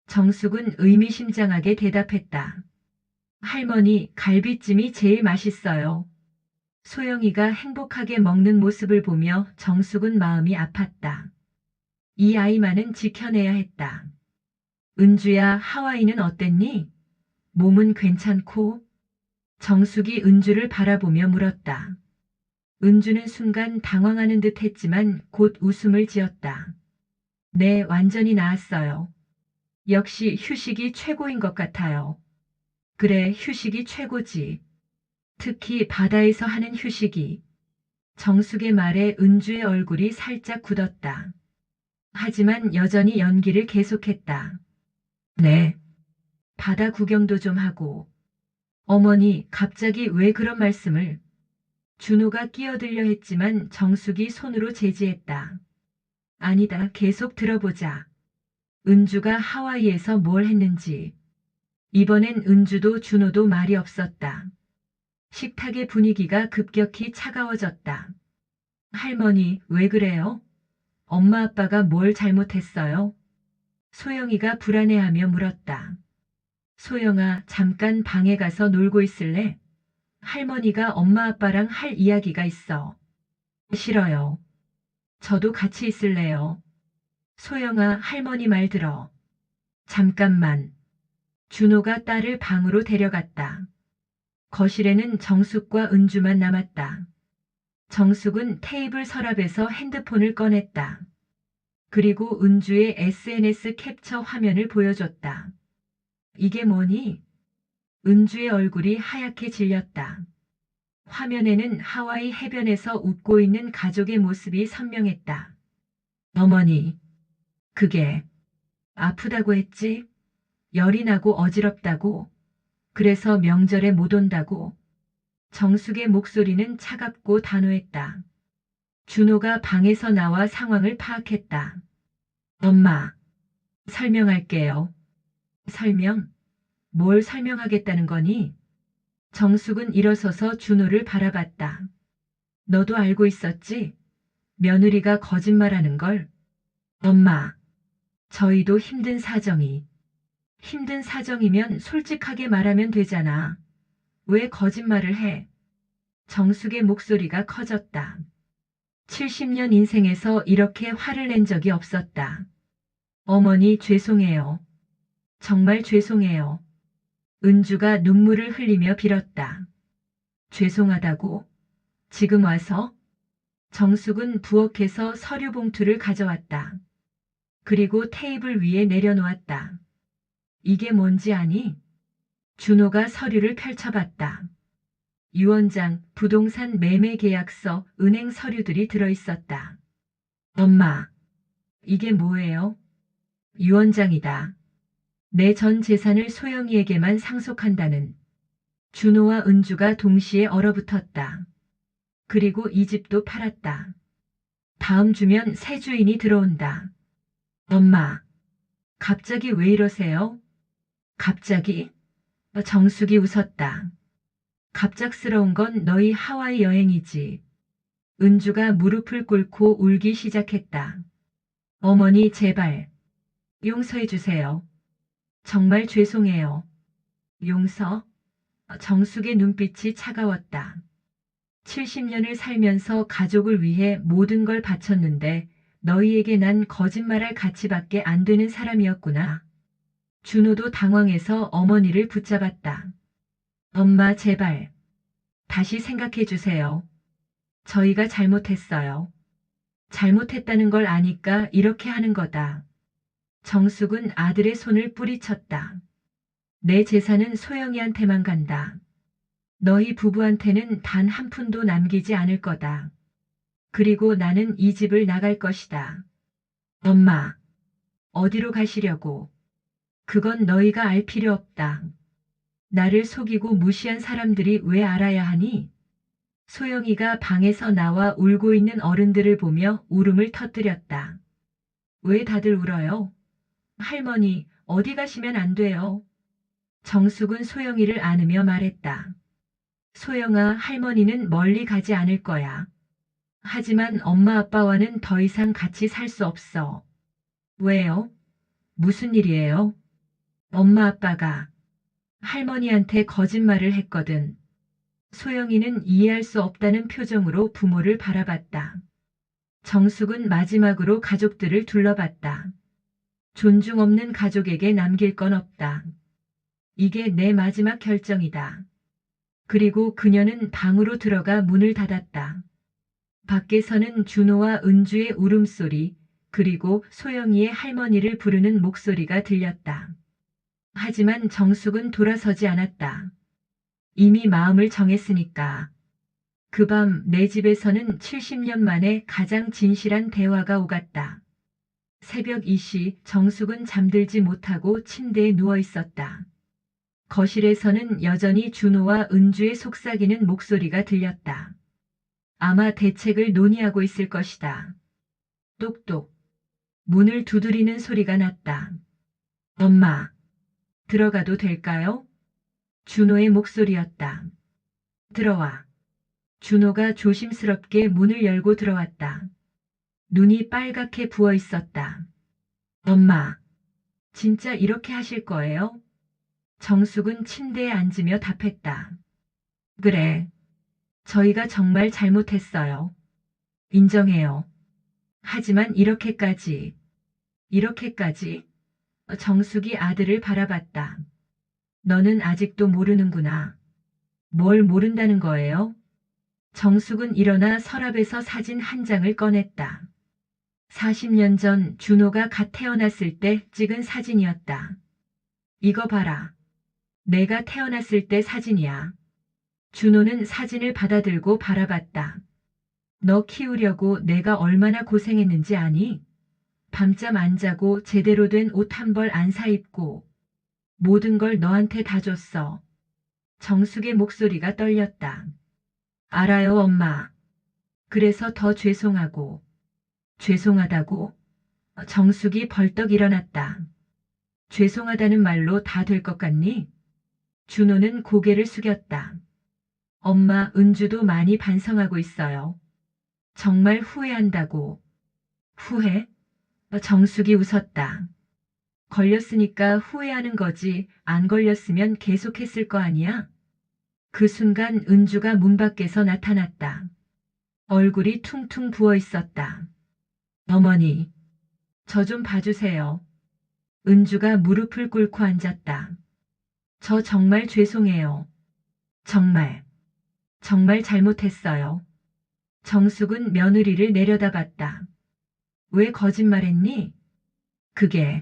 정숙은 의미심장하게 대답했다. 할머니, 갈비찜이 제일 맛있어요. 소영이가 행복하게 먹는 모습을 보며 정숙은 마음이 아팠다. 이 아이만은 지켜내야 했다. 은주야, 하와이는 어땠니? 몸은 괜찮고? 정숙이 은주를 바라보며 물었다. 은주는 순간 당황하는 듯 했지만 곧 웃음을 지었다. 네, 완전히 나았어요. 역시 휴식이 최고인 것 같아요. 그래, 휴식이 최고지. 특히 바다에서 하는 휴식이. 정숙의 말에 은주의 얼굴이 살짝 굳었다. 하지만 여전히 연기를 계속했다. 네. 바다 구경도 좀 하고. 어머니, 갑자기 왜 그런 말씀을? 준호가 끼어들려 했지만 정숙이 손으로 제지했다. 아니다, 계속 들어보자. 은주가 하와이에서 뭘 했는지. 이번엔 은주도 준호도 말이 없었다. 식탁의 분위기가 급격히 차가워졌다. 할머니, 왜 그래요? 엄마 아빠가 뭘 잘못했어요? 소영이가 불안해하며 물었다. 소영아, 잠깐 방에 가서 놀고 있을래? 할머니가 엄마 아빠랑 할 이야기가 있어. 싫어요. 저도 같이 있을래요. 소영아, 할머니 말 들어. 잠깐만. 준호가 딸을 방으로 데려갔다. 거실에는 정숙과 은주만 남았다. 정숙은 테이블 서랍에서 핸드폰을 꺼냈다. 그리고 은주의 SNS 캡처 화면을 보여줬다. 이게 뭐니? 은주의 얼굴이 하얗게 질렸다. 화면에는 하와이 해변에서 웃고 있는 가족의 모습이 선명했다. 어머니, 그게 아프다고 했지? 열이 나고 어지럽다고. 그래서 명절에 못 온다고. 정숙의 목소리는 차갑고 단호했다. 준호가 방에서 나와 상황을 파악했다. 엄마, 설명할게요. 설명? 뭘 설명하겠다는 거니? 정숙은 일어서서 준호를 바라봤다. 너도 알고 있었지? 며느리가 거짓말하는 걸. 엄마, 저희도 힘든 사정이. 힘든 사정이면 솔직하게 말하면 되잖아. 왜 거짓말을 해? 정숙의 목소리가 커졌다. 70년 인생에서 이렇게 화를 낸 적이 없었다. 어머니, 죄송해요. 정말 죄송해요. 은주가 눈물을 흘리며 빌었다. 죄송하다고? 지금 와서? 정숙은 부엌에서 서류 봉투를 가져왔다. 그리고 테이블 위에 내려놓았다. 이게 뭔지 아니? 준호가 서류를 펼쳐봤다. 유언장, 부동산 매매 계약서, 은행 서류들이 들어있었다. 엄마, 이게 뭐예요? 유언장이다. 내 전 재산을 소영이에게만 상속한다는. 준호와 은주가 동시에 얼어붙었다. 그리고 이 집도 팔았다. 다음 주면 새 주인이 들어온다. 엄마, 갑자기 왜 이러세요? 갑자기? 정숙이 웃었다. 갑작스러운 건 너희 하와이 여행이지. 은주가 무릎을 꿇고 울기 시작했다. 어머니 제발 용서해 주세요. 정말 죄송해요. 용서? 정숙의 눈빛이 차가웠다. 70년을 살면서 가족을 위해 모든 걸 바쳤는데 너희에게 난 거짓말할 가치밖에 안 되는 사람이었구나. 준호도 당황해서 어머니를 붙잡았다. 엄마 제발 다시 생각해 주세요. 저희가 잘못했어요. 잘못했다는 걸 아니까 이렇게 하는 거다. 정숙은 아들의 손을 뿌리쳤다. 내 재산은 소영이한테만 간다. 너희 부부한테는 단 한 푼도 남기지 않을 거다. 그리고 나는 이 집을 나갈 것이다. 엄마, 어디로 가시려고? 그건 너희가 알 필요 없다. 나를 속이고 무시한 사람들이 왜 알아야 하니? 소영이가 방에서 나와 울고 있는 어른들을 보며 울음을 터뜨렸다. 왜 다들 울어요? 할머니, 어디 가시면 안 돼요. 정숙은 소영이를 안으며 말했다. 소영아, 할머니는 멀리 가지 않을 거야. 하지만 엄마 아빠와는 더 이상 같이 살 수 없어. 왜요? 무슨 일이에요? 엄마 아빠가 할머니한테 거짓말을 했거든. 소영이는 이해할 수 없다는 표정으로 부모를 바라봤다. 정숙은 마지막으로 가족들을 둘러봤다. 존중 없는 가족에게 남길 건 없다. 이게 내 마지막 결정이다. 그리고 그녀는 방으로 들어가 문을 닫았다. 밖에서는 준호와 은주의 울음소리, 그리고 소영이의 할머니를 부르는 목소리가 들렸다. 하지만 정숙은 돌아서지 않았다. 이미 마음을 정했으니까. 그 밤 내 집에서는 70년 만에 가장 진실한 대화가 오갔다. 새벽 2시 정숙은 잠들지 못하고 침대에 누워 있었다. 거실에서는 여전히 준호와 은주의 속삭이는 목소리가 들렸다. 아마 대책을 논의하고 있을 것이다. 똑똑. 문을 두드리는 소리가 났다. 엄마, 들어가도 될까요? 준호의 목소리였다. 들어와. 준호가 조심스럽게 문을 열고 들어왔다. 눈이 빨갛게 부어 있었다. 엄마, 진짜 이렇게 하실 거예요? 정숙은 침대에 앉으며 답했다. 그래. 저희가 정말 잘못했어요. 인정해요. 하지만 이렇게까지? 정숙이 아들을 바라봤다. 너는 아직도 모르는구나. 뭘 모른다는 거예요? 정숙은 일어나 서랍에서 사진 한 장을 꺼냈다. 40년 전 준호가 갓 태어났을 때 찍은 사진이었다. 이거 봐라. 내가 태어났을 때 사진이야. 준호는 사진을 받아들고 바라봤다. 너 키우려고 내가 얼마나 고생했는지 아니? 밤잠 안 자고 제대로 된 옷 한 벌 안 사입고 모든 걸 너한테 다 줬어. 정숙의 목소리가 떨렸다. 알아요, 엄마. 그래서 더 죄송하고. 죄송하다고? 정숙이 벌떡 일어났다. 죄송하다는 말로 다 될 것 같니? 준호는 고개를 숙였다. 엄마, 은주도 많이 반성하고 있어요. 정말 후회한다고. 후회? 정숙이 웃었다. 걸렸으니까 후회하는 거지, 안 걸렸으면 계속했을 거 아니야? 그 순간 은주가 문 밖에서 나타났다. 얼굴이 퉁퉁 부어 있었다. 어머니, 저 좀 봐주세요. 은주가 무릎을 꿇고 앉았다. 저 정말 죄송해요. 정말, 정말 잘못했어요. 정숙은 며느리를 내려다봤다. 왜 거짓말했니? 그게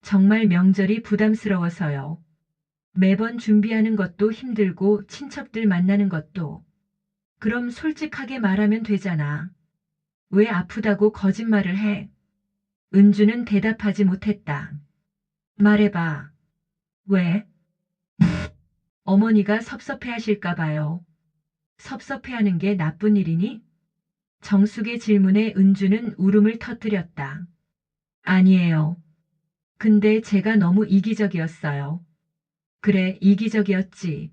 정말 명절이 부담스러워서요. 매번 준비하는 것도 힘들고 친척들 만나는 것도. 그럼 솔직하게 말하면 되잖아. 왜 아프다고 거짓말을 해? 은주는 대답하지 못했다. 말해봐. 왜? 어머니가 섭섭해하실까 봐요. 섭섭해하는 게 나쁜 일이니? 정숙의 질문에 은주는 울음을 터뜨렸다. 아니에요. 근데 제가 너무 이기적이었어요. 그래, 이기적이었지.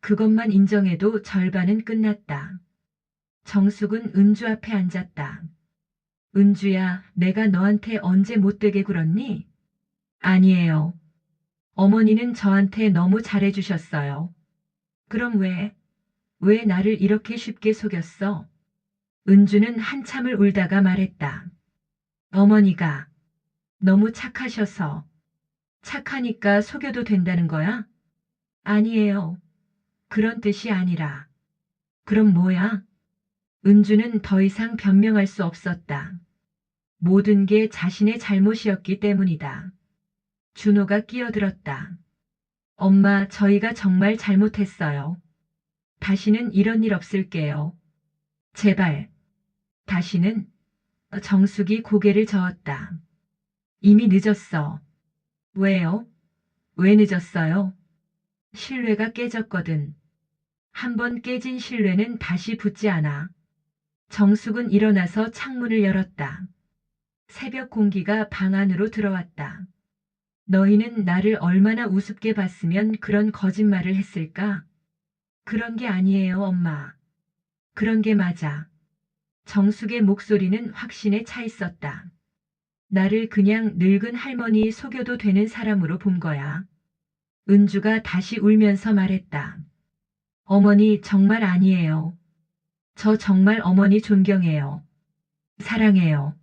그것만 인정해도 절반은 끝났다. 정숙은 은주 앞에 앉았다. 은주야, 내가 너한테 언제 못되게 굴었니? 아니에요. 어머니는 저한테 너무 잘해주셨어요. 그럼 왜 나를 이렇게 쉽게 속였어? 은주는 한참을 울다가 말했다. 어머니가 너무 착하셔서. 착하니까 속여도 된다는 거야? 아니에요. 그런 뜻이 아니라. 그럼 뭐야? 은주는 더 이상 변명할 수 없었다. 모든 게 자신의 잘못이었기 때문이다. 준호가 끼어들었다. 엄마, 저희가 정말 잘못했어요. 다시는 이런 일 없을게요. 제발. 다시는. 정숙이 고개를 저었다. 이미 늦었어. 왜요? 왜 늦었어요? 신뢰가 깨졌거든. 한 번 깨진 신뢰는 다시 붙지 않아. 정숙은 일어나서 창문을 열었다. 새벽 공기가 방 안으로 들어왔다. 너희는 나를 얼마나 우습게 봤으면 그런 거짓말을 했을까? 그런 게 아니에요, 엄마. 그런 게 맞아. 정숙의 목소리는 확신에 차 있었다. 나를 그냥 늙은 할머니 속여도 되는 사람으로 본 거야. 은주가 다시 울면서 말했다. 어머니 정말 아니에요. 저 정말 어머니 존경해요. 사랑해요.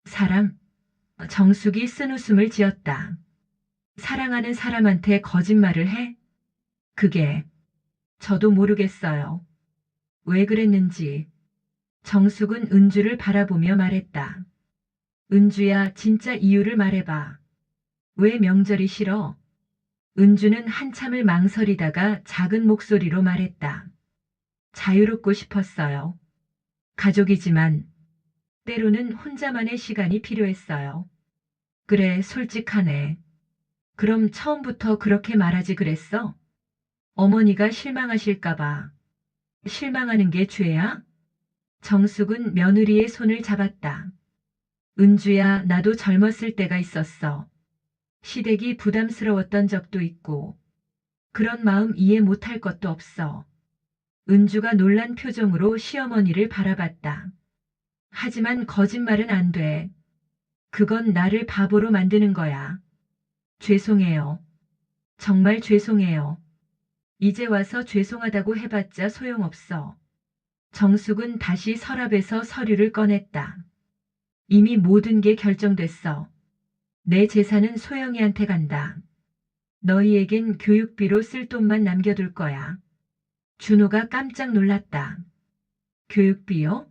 사랑? 정숙이 쓴웃음을 지었다. 사랑하는 사람한테 거짓말을 해? 그게 저도 모르겠어요. 왜 그랬는지. 정숙은 은주를 바라보며 말했다. 은주야, 진짜 이유를 말해봐. 왜 명절이 싫어? 은주는 한참을 망설이다가 작은 목소리로 말했다. 자유롭고 싶었어요. 가족이지만 때로는 혼자만의 시간이 필요했어요. 그래, 솔직하네. 그럼 처음부터 그렇게 말하지 그랬어? 어머니가 실망하실까봐. 실망하는 게 죄야? 정숙은 며느리의 손을 잡았다. 은주야, 나도 젊었을 때가 있었어. 시댁이 부담스러웠던 적도 있고. 그런 마음 이해 못할 것도 없어. 은주가 놀란 표정으로 시어머니를 바라봤다. 하지만 거짓말은 안 돼. 그건 나를 바보로 만드는 거야. 죄송해요. 정말 죄송해요. 이제 와서 죄송하다고 해봤자 소용없어. 정숙은 다시 서랍에서 서류를 꺼냈다. 이미 모든 게 결정됐어. 내 재산은 소영이한테 간다. 너희에겐 교육비로 쓸 돈만 남겨둘 거야. 준호가 깜짝 놀랐다. 교육비요?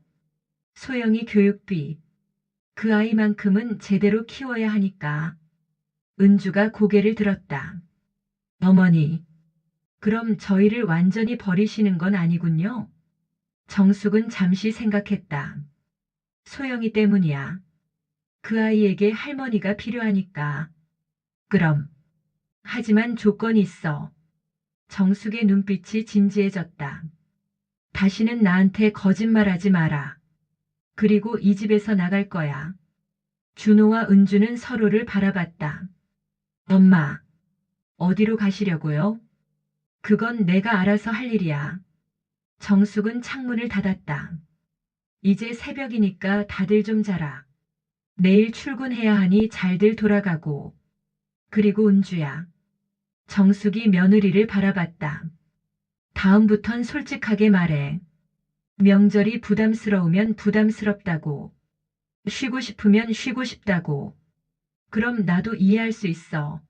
소영이 교육비. 그 아이만큼은 제대로 키워야 하니까. 은주가 고개를 들었다. 어머니, 그럼 저희를 완전히 버리시는 건 아니군요. 정숙은 잠시 생각했다. 소영이 때문이야. 그 아이에게 할머니가 필요하니까. 그럼. 하지만 조건이 있어. 정숙의 눈빛이 진지해졌다. 다시는 나한테 거짓말하지 마라. 그리고 이 집에서 나갈 거야. 준호와 은주는 서로를 바라봤다. 엄마, 어디로 가시려고요? 그건 내가 알아서 할 일이야. 정숙은 창문을 닫았다. 이제 새벽이니까 다들 좀 자라. 내일 출근해야 하니 잘들 돌아가고. 그리고 은주야. 정숙이 며느리를 바라봤다. 다음부턴 솔직하게 말해. 명절이 부담스러우면 부담스럽다고. 쉬고 싶으면 쉬고 싶다고. 그럼 나도 이해할 수 있어.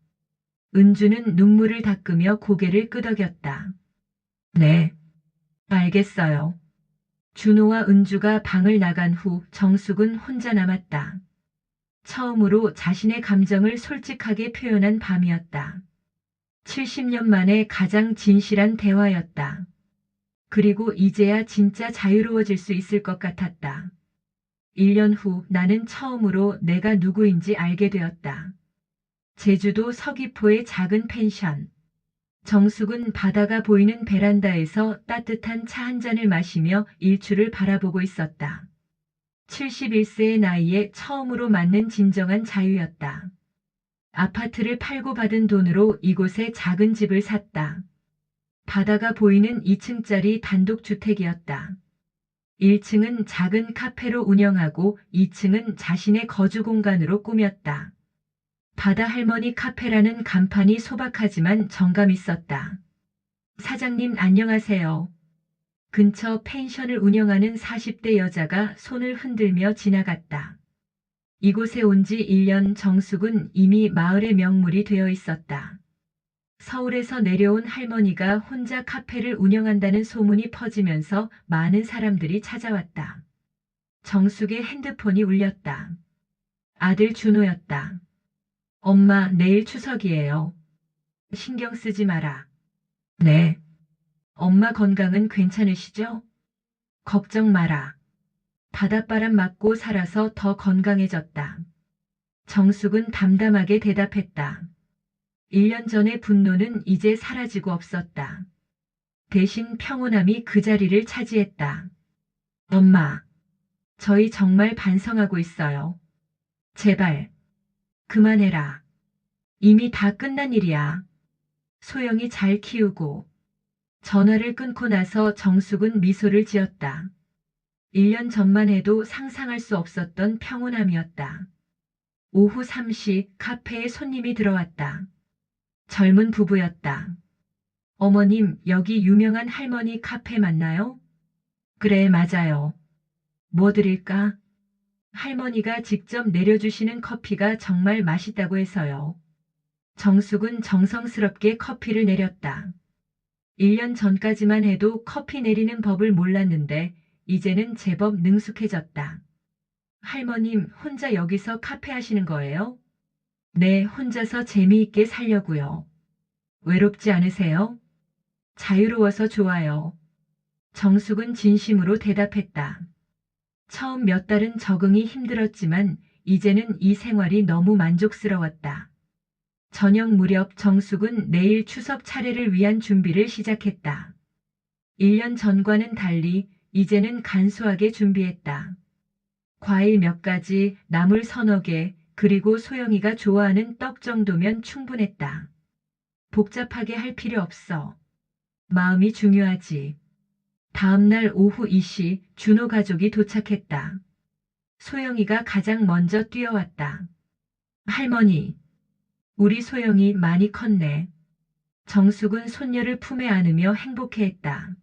은주는 눈물을 닦으며 고개를 끄덕였다. 네, 알겠어요. 준호와 은주가 방을 나간 후 정숙은 혼자 남았다. 처음으로 자신의 감정을 솔직하게 표현한 밤이었다. 70년 만에 가장 진실한 대화였다. 그리고 이제야 진짜 자유로워질 수 있을 것 같았다. 1년 후 나는 처음으로 내가 누구인지 알게 되었다. 제주도 서귀포의 작은 펜션. 정숙은 바다가 보이는 베란다에서 따뜻한 차 한 잔을 마시며 일출을 바라보고 있었다. 71세의 나이에 처음으로 맞는 진정한 자유였다. 아파트를 팔고 받은 돈으로 이곳에 작은 집을 샀다. 바다가 보이는 2층짜리 단독주택이었다. 1층은 작은 카페로 운영하고 2층은 자신의 거주 공간으로 꾸몄다. 바다 할머니 카페라는 간판이 소박하지만 정감 있었다. 사장님 안녕하세요. 근처 펜션을 운영하는 40대 여자가 손을 흔들며 지나갔다. 이곳에 온 지 1년 정숙은 이미 마을의 명물이 되어 있었다. 서울에서 내려온 할머니가 혼자 카페를 운영한다는 소문이 퍼지면서 많은 사람들이 찾아왔다. 정숙의 핸드폰이 울렸다. 아들 준호였다. 엄마, 내일 추석이에요. 신경 쓰지 마라. 네. 엄마 건강은 괜찮으시죠? 걱정 마라. 바닷바람 맞고 살아서 더 건강해졌다. 정숙은 담담하게 대답했다. 1년 전의 분노는 이제 사라지고 없었다. 대신 평온함이 그 자리를 차지했다. 엄마, 저희 정말 반성하고 있어요. 제발, 그만해라. 이미 다 끝난 일이야. 소영이 잘 키우고. 전화를 끊고 나서 정숙은 미소를 지었다. 1년 전만 해도 상상할 수 없었던 평온함이었다. 오후 3시 카페에 손님이 들어왔다. 젊은 부부였다. 어머님, 여기 유명한 할머니 카페 맞나요? 그래, 맞아요. 뭐 드릴까? 할머니가 직접 내려주시는 커피가 정말 맛있다고 해서요. 정숙은 정성스럽게 커피를 내렸다. 1년 전까지만 해도 커피 내리는 법을 몰랐는데 이제는 제법 능숙해졌다. 할머님, 혼자 여기서 카페 하시는 거예요? 네, 혼자서 재미있게 살려고요. 외롭지 않으세요? 자유로워서 좋아요. 정숙은 진심으로 대답했다. 처음 몇 달은 적응이 힘들었지만 이제는 이 생활이 너무 만족스러웠다. 저녁 무렵 정숙은 내일 추석 차례를 위한 준비를 시작했다. 1년 전과는 달리 이제는 간소하게 준비했다. 과일 몇 가지, 나물 서너 개, 그리고 소영이가 좋아하는 떡 정도면 충분했다. 복잡하게 할 필요 없어. 마음이 중요하지. 다음 날 오후 2시 준호 가족이 도착했다. 소영이가 가장 먼저 뛰어왔다. 할머니, 우리 소영이 많이 컸네. 정숙은 손녀를 품에 안으며 행복해했다.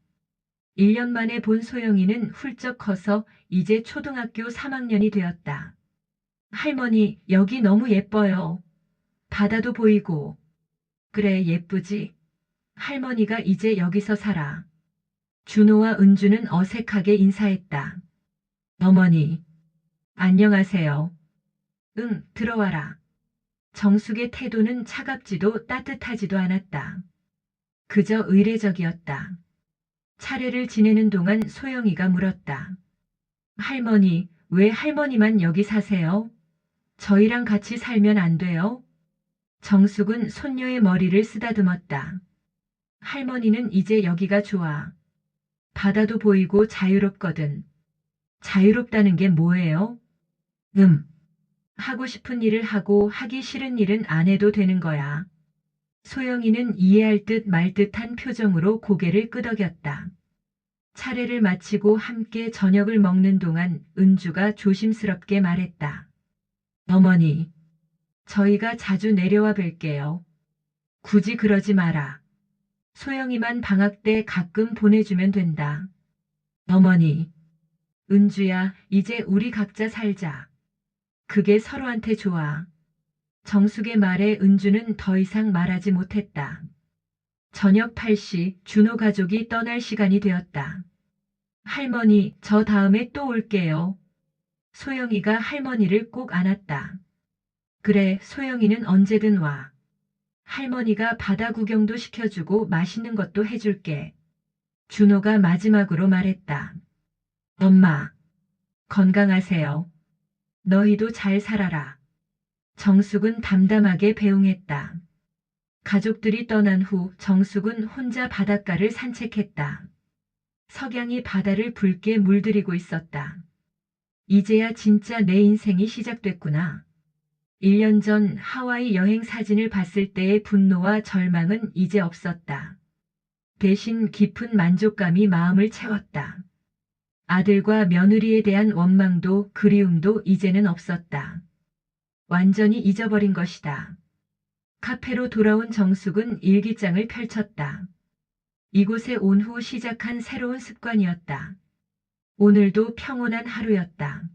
1년 만에 본 소영이는 훌쩍 커서 이제 초등학교 3학년이 되었다. 할머니, 여기 너무 예뻐요. 바다도 보이고. 그래, 예쁘지? 할머니가 이제 여기서 살아. 준호와 은주는 어색하게 인사했다. 어머니, 안녕하세요. 응, 들어와라. 정숙의 태도는 차갑지도 따뜻하지도 않았다. 그저 의례적이었다. 차례를 지내는 동안 소영이가 물었다. 할머니, 왜 할머니만 여기 사세요? 저희랑 같이 살면 안 돼요? 정숙은 손녀의 머리를 쓰다듬었다. 할머니는 이제 여기가 좋아. 바다도 보이고 자유롭거든. 자유롭다는 게 뭐예요? 하고 싶은 일을 하고 하기 싫은 일은 안 해도 되는 거야. 소영이는 이해할 듯 말 듯한 표정으로 고개를 끄덕였다. 차례를 마치고 함께 저녁을 먹는 동안 은주가 조심스럽게 말했다. 어머니, 저희가 자주 내려와 뵐게요. 굳이 그러지 마라. 소영이만 방학 때 가끔 보내주면 된다. 어머니, 은주야, 이제 우리 각자 살자. 그게 서로한테 좋아. 정숙의 말에 은주는 더 이상 말하지 못했다. 저녁 8시 준호 가족이 떠날 시간이 되었다. 할머니, 저 다음에 또 올게요. 소영이가 할머니를 꼭 안았다. 그래, 소영이는 언제든 와. 할머니가 바다 구경도 시켜주고 맛있는 것도 해줄게. 준호가 마지막으로 말했다. 엄마, 건강하세요. 너희도 잘 살아라. 정숙은 담담하게 배웅했다. 가족들이 떠난 후 정숙은 혼자 바닷가를 산책했다. 석양이 바다를 붉게 물들이고 있었다. 이제야 진짜 내 인생이 시작됐구나. 1년 전 하와이 여행 사진을 봤을 때의 분노와 절망은 이제 없었다. 대신 깊은 만족감이 마음을 채웠다. 아들과 며느리에 대한 원망도 그리움도 이제는 없었다. 완전히 잊어버린 것이다. 카페로 돌아온 정숙은 일기장을 펼쳤다. 이곳에 온 후 시작한 새로운 습관이었다. 오늘도 평온한 하루였다.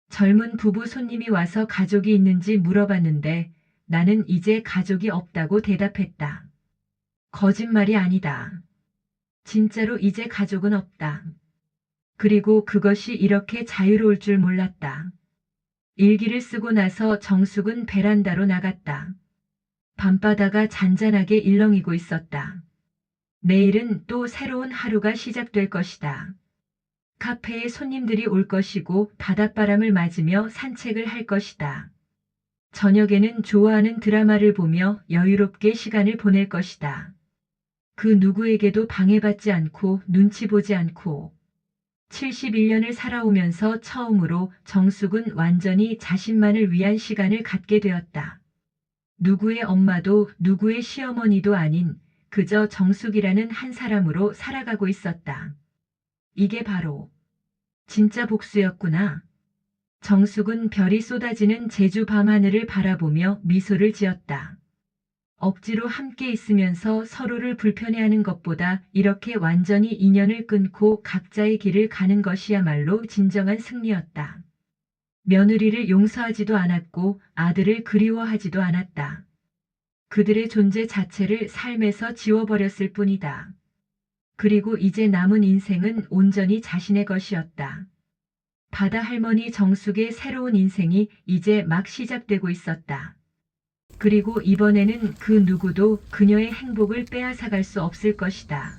젊은 부부 손님이 와서 가족이 있는지 물어봤는데 나는 이제 가족이 없다고 대답했다. 거짓말이 아니다. 진짜로 이제 가족은 없다. 그리고 그것이 이렇게 자유로울 줄 몰랐다. 일기를 쓰고 나서 정숙은 베란다로 나갔다. 밤바다가 잔잔하게 일렁이고 있었다. 내일은 또 새로운 하루가 시작될 것이다. 카페에 손님들이 올 것이고 바닷바람을 맞으며 산책을 할 것이다. 저녁에는 좋아하는 드라마를 보며 여유롭게 시간을 보낼 것이다. 그 누구에게도 방해받지 않고 눈치 보지 않고 71년을 살아오면서 처음으로 정숙은 완전히 자신만을 위한 시간을 갖게 되었다. 누구의 엄마도 누구의 시어머니도 아닌 그저 정숙이라는 한 사람으로 살아가고 있었다. 이게 바로 진짜 복수였구나. 정숙은 별이 쏟아지는 제주 밤하늘을 바라보며 미소를 지었다. 억지로 함께 있으면서 서로를 불편해하는 것보다 이렇게 완전히 인연을 끊고 각자의 길을 가는 것이야말로 진정한 승리였다. 며느리를 용서하지도 않았고 아들을 그리워하지도 않았다. 그들의 존재 자체를 삶에서 지워버렸을 뿐이다. 그리고 이제 남은 인생은 온전히 자신의 것이었다. 바다 할머니 정숙의 새로운 인생이 이제 막 시작되고 있었다. 그리고 이번에는 그 누구도 그녀의 행복을 빼앗아갈 수 없을 것이다.